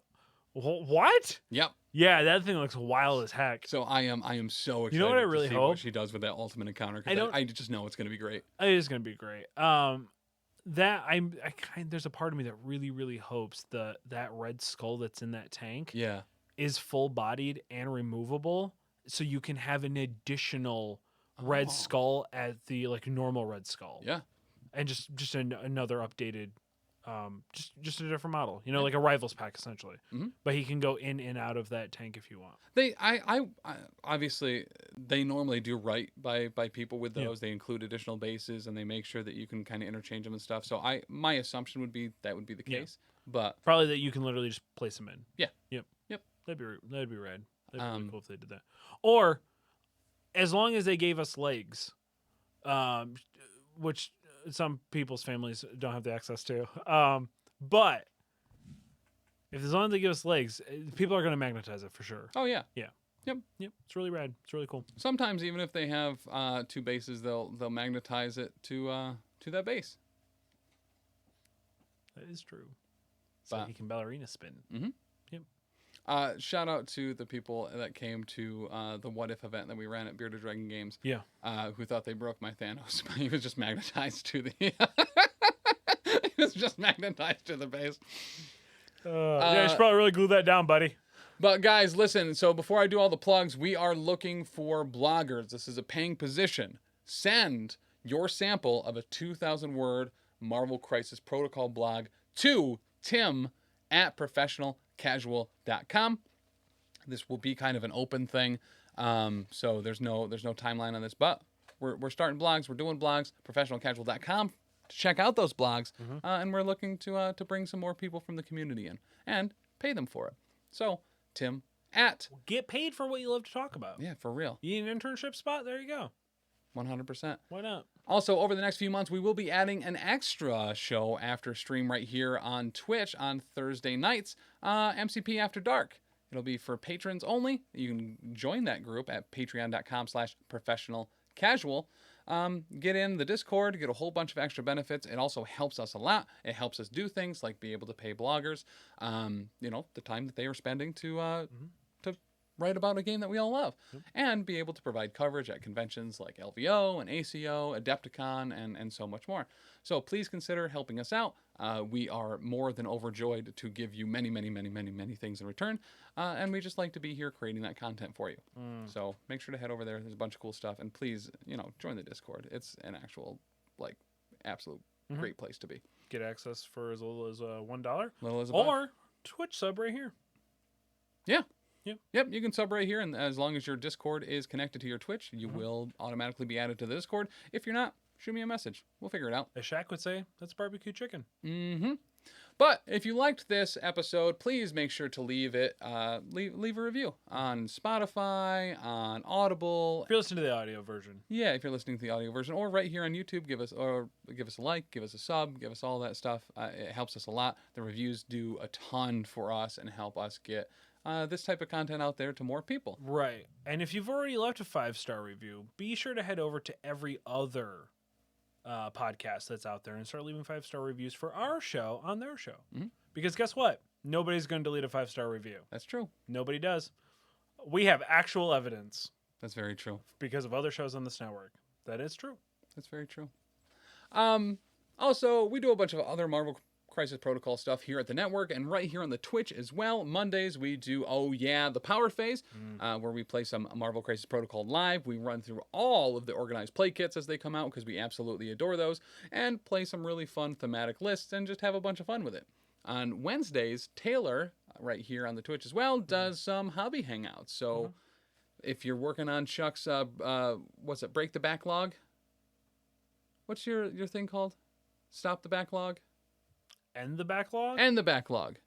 What? Yep. Yeah, that thing looks wild as heck. So I am so excited. You know what I to really see hope? what she does with that ultimate encounter, because I just know it's going to be great. It is going to be great. There's a part of me that really hopes that Red Skull that's in that tank Yeah. is full bodied and removable, so you can have an additional Red Skull at the normal Red Skull. Yeah. And just another updated, just a different model. You know, like a Rivals pack essentially. Mm-hmm. But he can go in and out of that tank if you want. I obviously they normally do right by people with those. Yeah. They include additional bases and they make sure that you can kind of interchange them and stuff. So my assumption would be that would be the case. Yeah. But probably that you can literally just place them in. Yeah. Yep. That'd be rad. That'd be really cool if they did that. Or as long as they gave us legs, which some people's families don't have the access to. But If as long as they give us legs, people are going to magnetize it for sure. Oh yeah. Yeah. Yep. Yep. It's really rad. It's really cool. Sometimes even if they have 2 bases, they'll magnetize it to that base. That is true. So But- he can ballerina spin. Mhm. Yep. Shout out to the people that came to the What If event that we ran at Bearded Dragon Games. Yeah. Who thought they broke my Thanos, but he was just magnetized to the. He was just magnetized to the base. Yeah, you should probably really glue that down, buddy. But guys, listen. So before I do all the plugs, we are looking for bloggers. This is a paying position. Send your sample of a 2,000-word Marvel Crisis Protocol blog to tim@professionalcasual.com. This will be kind of an open thing, so there's no timeline on this. But we're starting blogs. We're doing blogs. Professionalcasual.com to check out those blogs, and we're looking to bring some more people from the community in and pay them for it. So Tim Get paid for what you love to talk about. yeah, for real, You need an internship spot? There you go. 100%. Why not? Also, over the next few months, we will be adding an extra show after stream right here on Twitch on Thursday nights, MCP After Dark. It'll be for patrons only. You can join that group at patreon.com/professionalcasual. Get in the Discord, get a whole bunch of extra benefits. It also helps us a lot. It helps us do things like be able to pay bloggers, the time that they are spending to write about a game that we all love, and be able to provide coverage at conventions like LVO and ACO, Adepticon, and so much more. So please consider helping us out. We are more than overjoyed to give you many, many, many, many, many things in return, and we just like to be here creating that content for you. So make sure to head over there. There's a bunch of cool stuff, and please, join the Discord. It's an actual, absolute great place to be. Get access for as little as $1. Little as a buck. Or Twitch sub right here. Yeah. Yep. Yep, you can sub right here, and as long as your Discord is connected to your Twitch, you will automatically be added to the Discord. If you're not, shoot me a message. We'll figure it out. As Shaq would say, that's barbecue chicken. Mm-hmm. But if you liked this episode, please make sure to leave a review on Spotify, on Audible. If you're listening to the audio version. Yeah, if you're listening to the audio version, or right here on YouTube, give us a like, give us a sub, give us all that stuff. It helps us a lot. The reviews do a ton for us and help us get this type of content out there to more people. Right. And if you've already left a 5-star review, be sure to head over to every other podcast that's out there and start leaving 5-star reviews for our show on their show. Because guess what? Nobody's going to delete a 5-star review. That's true. Nobody does. We have actual evidence That's very true. because of other shows on this network. That is true. That's very true. Also, we do a bunch of other Marvel Crisis Protocol stuff here at the network and right here on the Twitch as well. Mondays we do the Power Phase, where we play some Marvel Crisis Protocol live. We run through all of the organized play kits as they come out because we absolutely adore those, and play some really fun thematic lists and just have a bunch of fun with it. On Wednesdays, Taylor, right here on the Twitch as well, does some hobby hangouts. So if you're working on Chuck's Break the Backlog? What's your thing called? Stop the Backlog? End the backlog? And the backlog.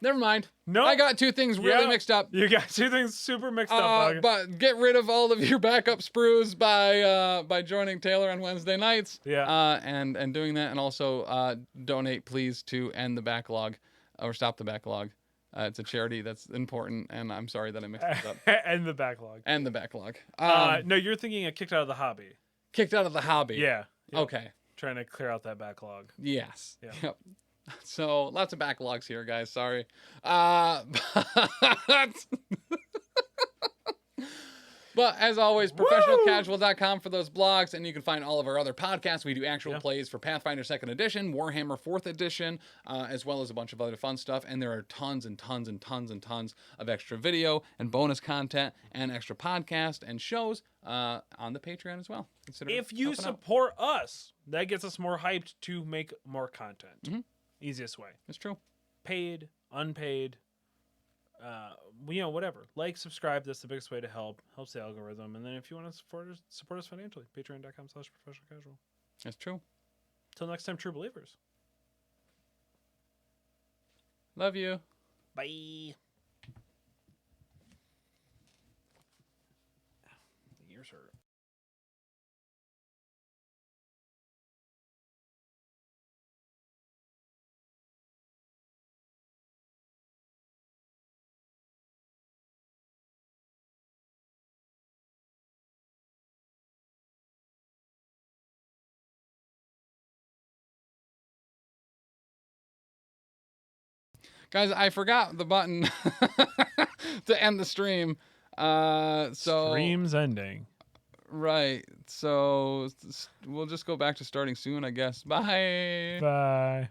Never mind. No. I got two things really mixed up. You got two things super mixed up, dog. But get rid of all of your backup sprues by joining Taylor on Wednesday nights. Yeah. And doing that, and also donate please to End the Backlog or Stop the Backlog. It's a charity that's important, and I'm sorry that I mixed it up. End the backlog. End the Backlog. No, you're thinking of kicked out of the hobby. Kicked out of the hobby. Yeah. Yep. Okay. Trying to clear out that backlog. Yes. Yeah. Yep. So lots of backlogs here, guys. Sorry. But as always, professionalcasual.com for those blogs, and you can find all of our other podcasts. We do actual plays for Pathfinder 2nd Edition, Warhammer 4th Edition, as well as a bunch of other fun stuff. And there are tons and tons and tons and tons of extra video and bonus content and extra podcast and shows on the Patreon as well. Consider if you helping out. support us, that gets us more hyped to make more content. Easiest way. It's true. Paid, unpaid, whatever. Like, subscribe. That's the biggest way to help. Helps the algorithm. And then if you want to support us financially, patreon.com/professionalcasual. That's true. Till next time, true believers. Love you. Bye. The ears hurt. Guys, I forgot the button to end the stream. Stream's ending. Right. So we'll just go back to starting soon, I guess. Bye. Bye.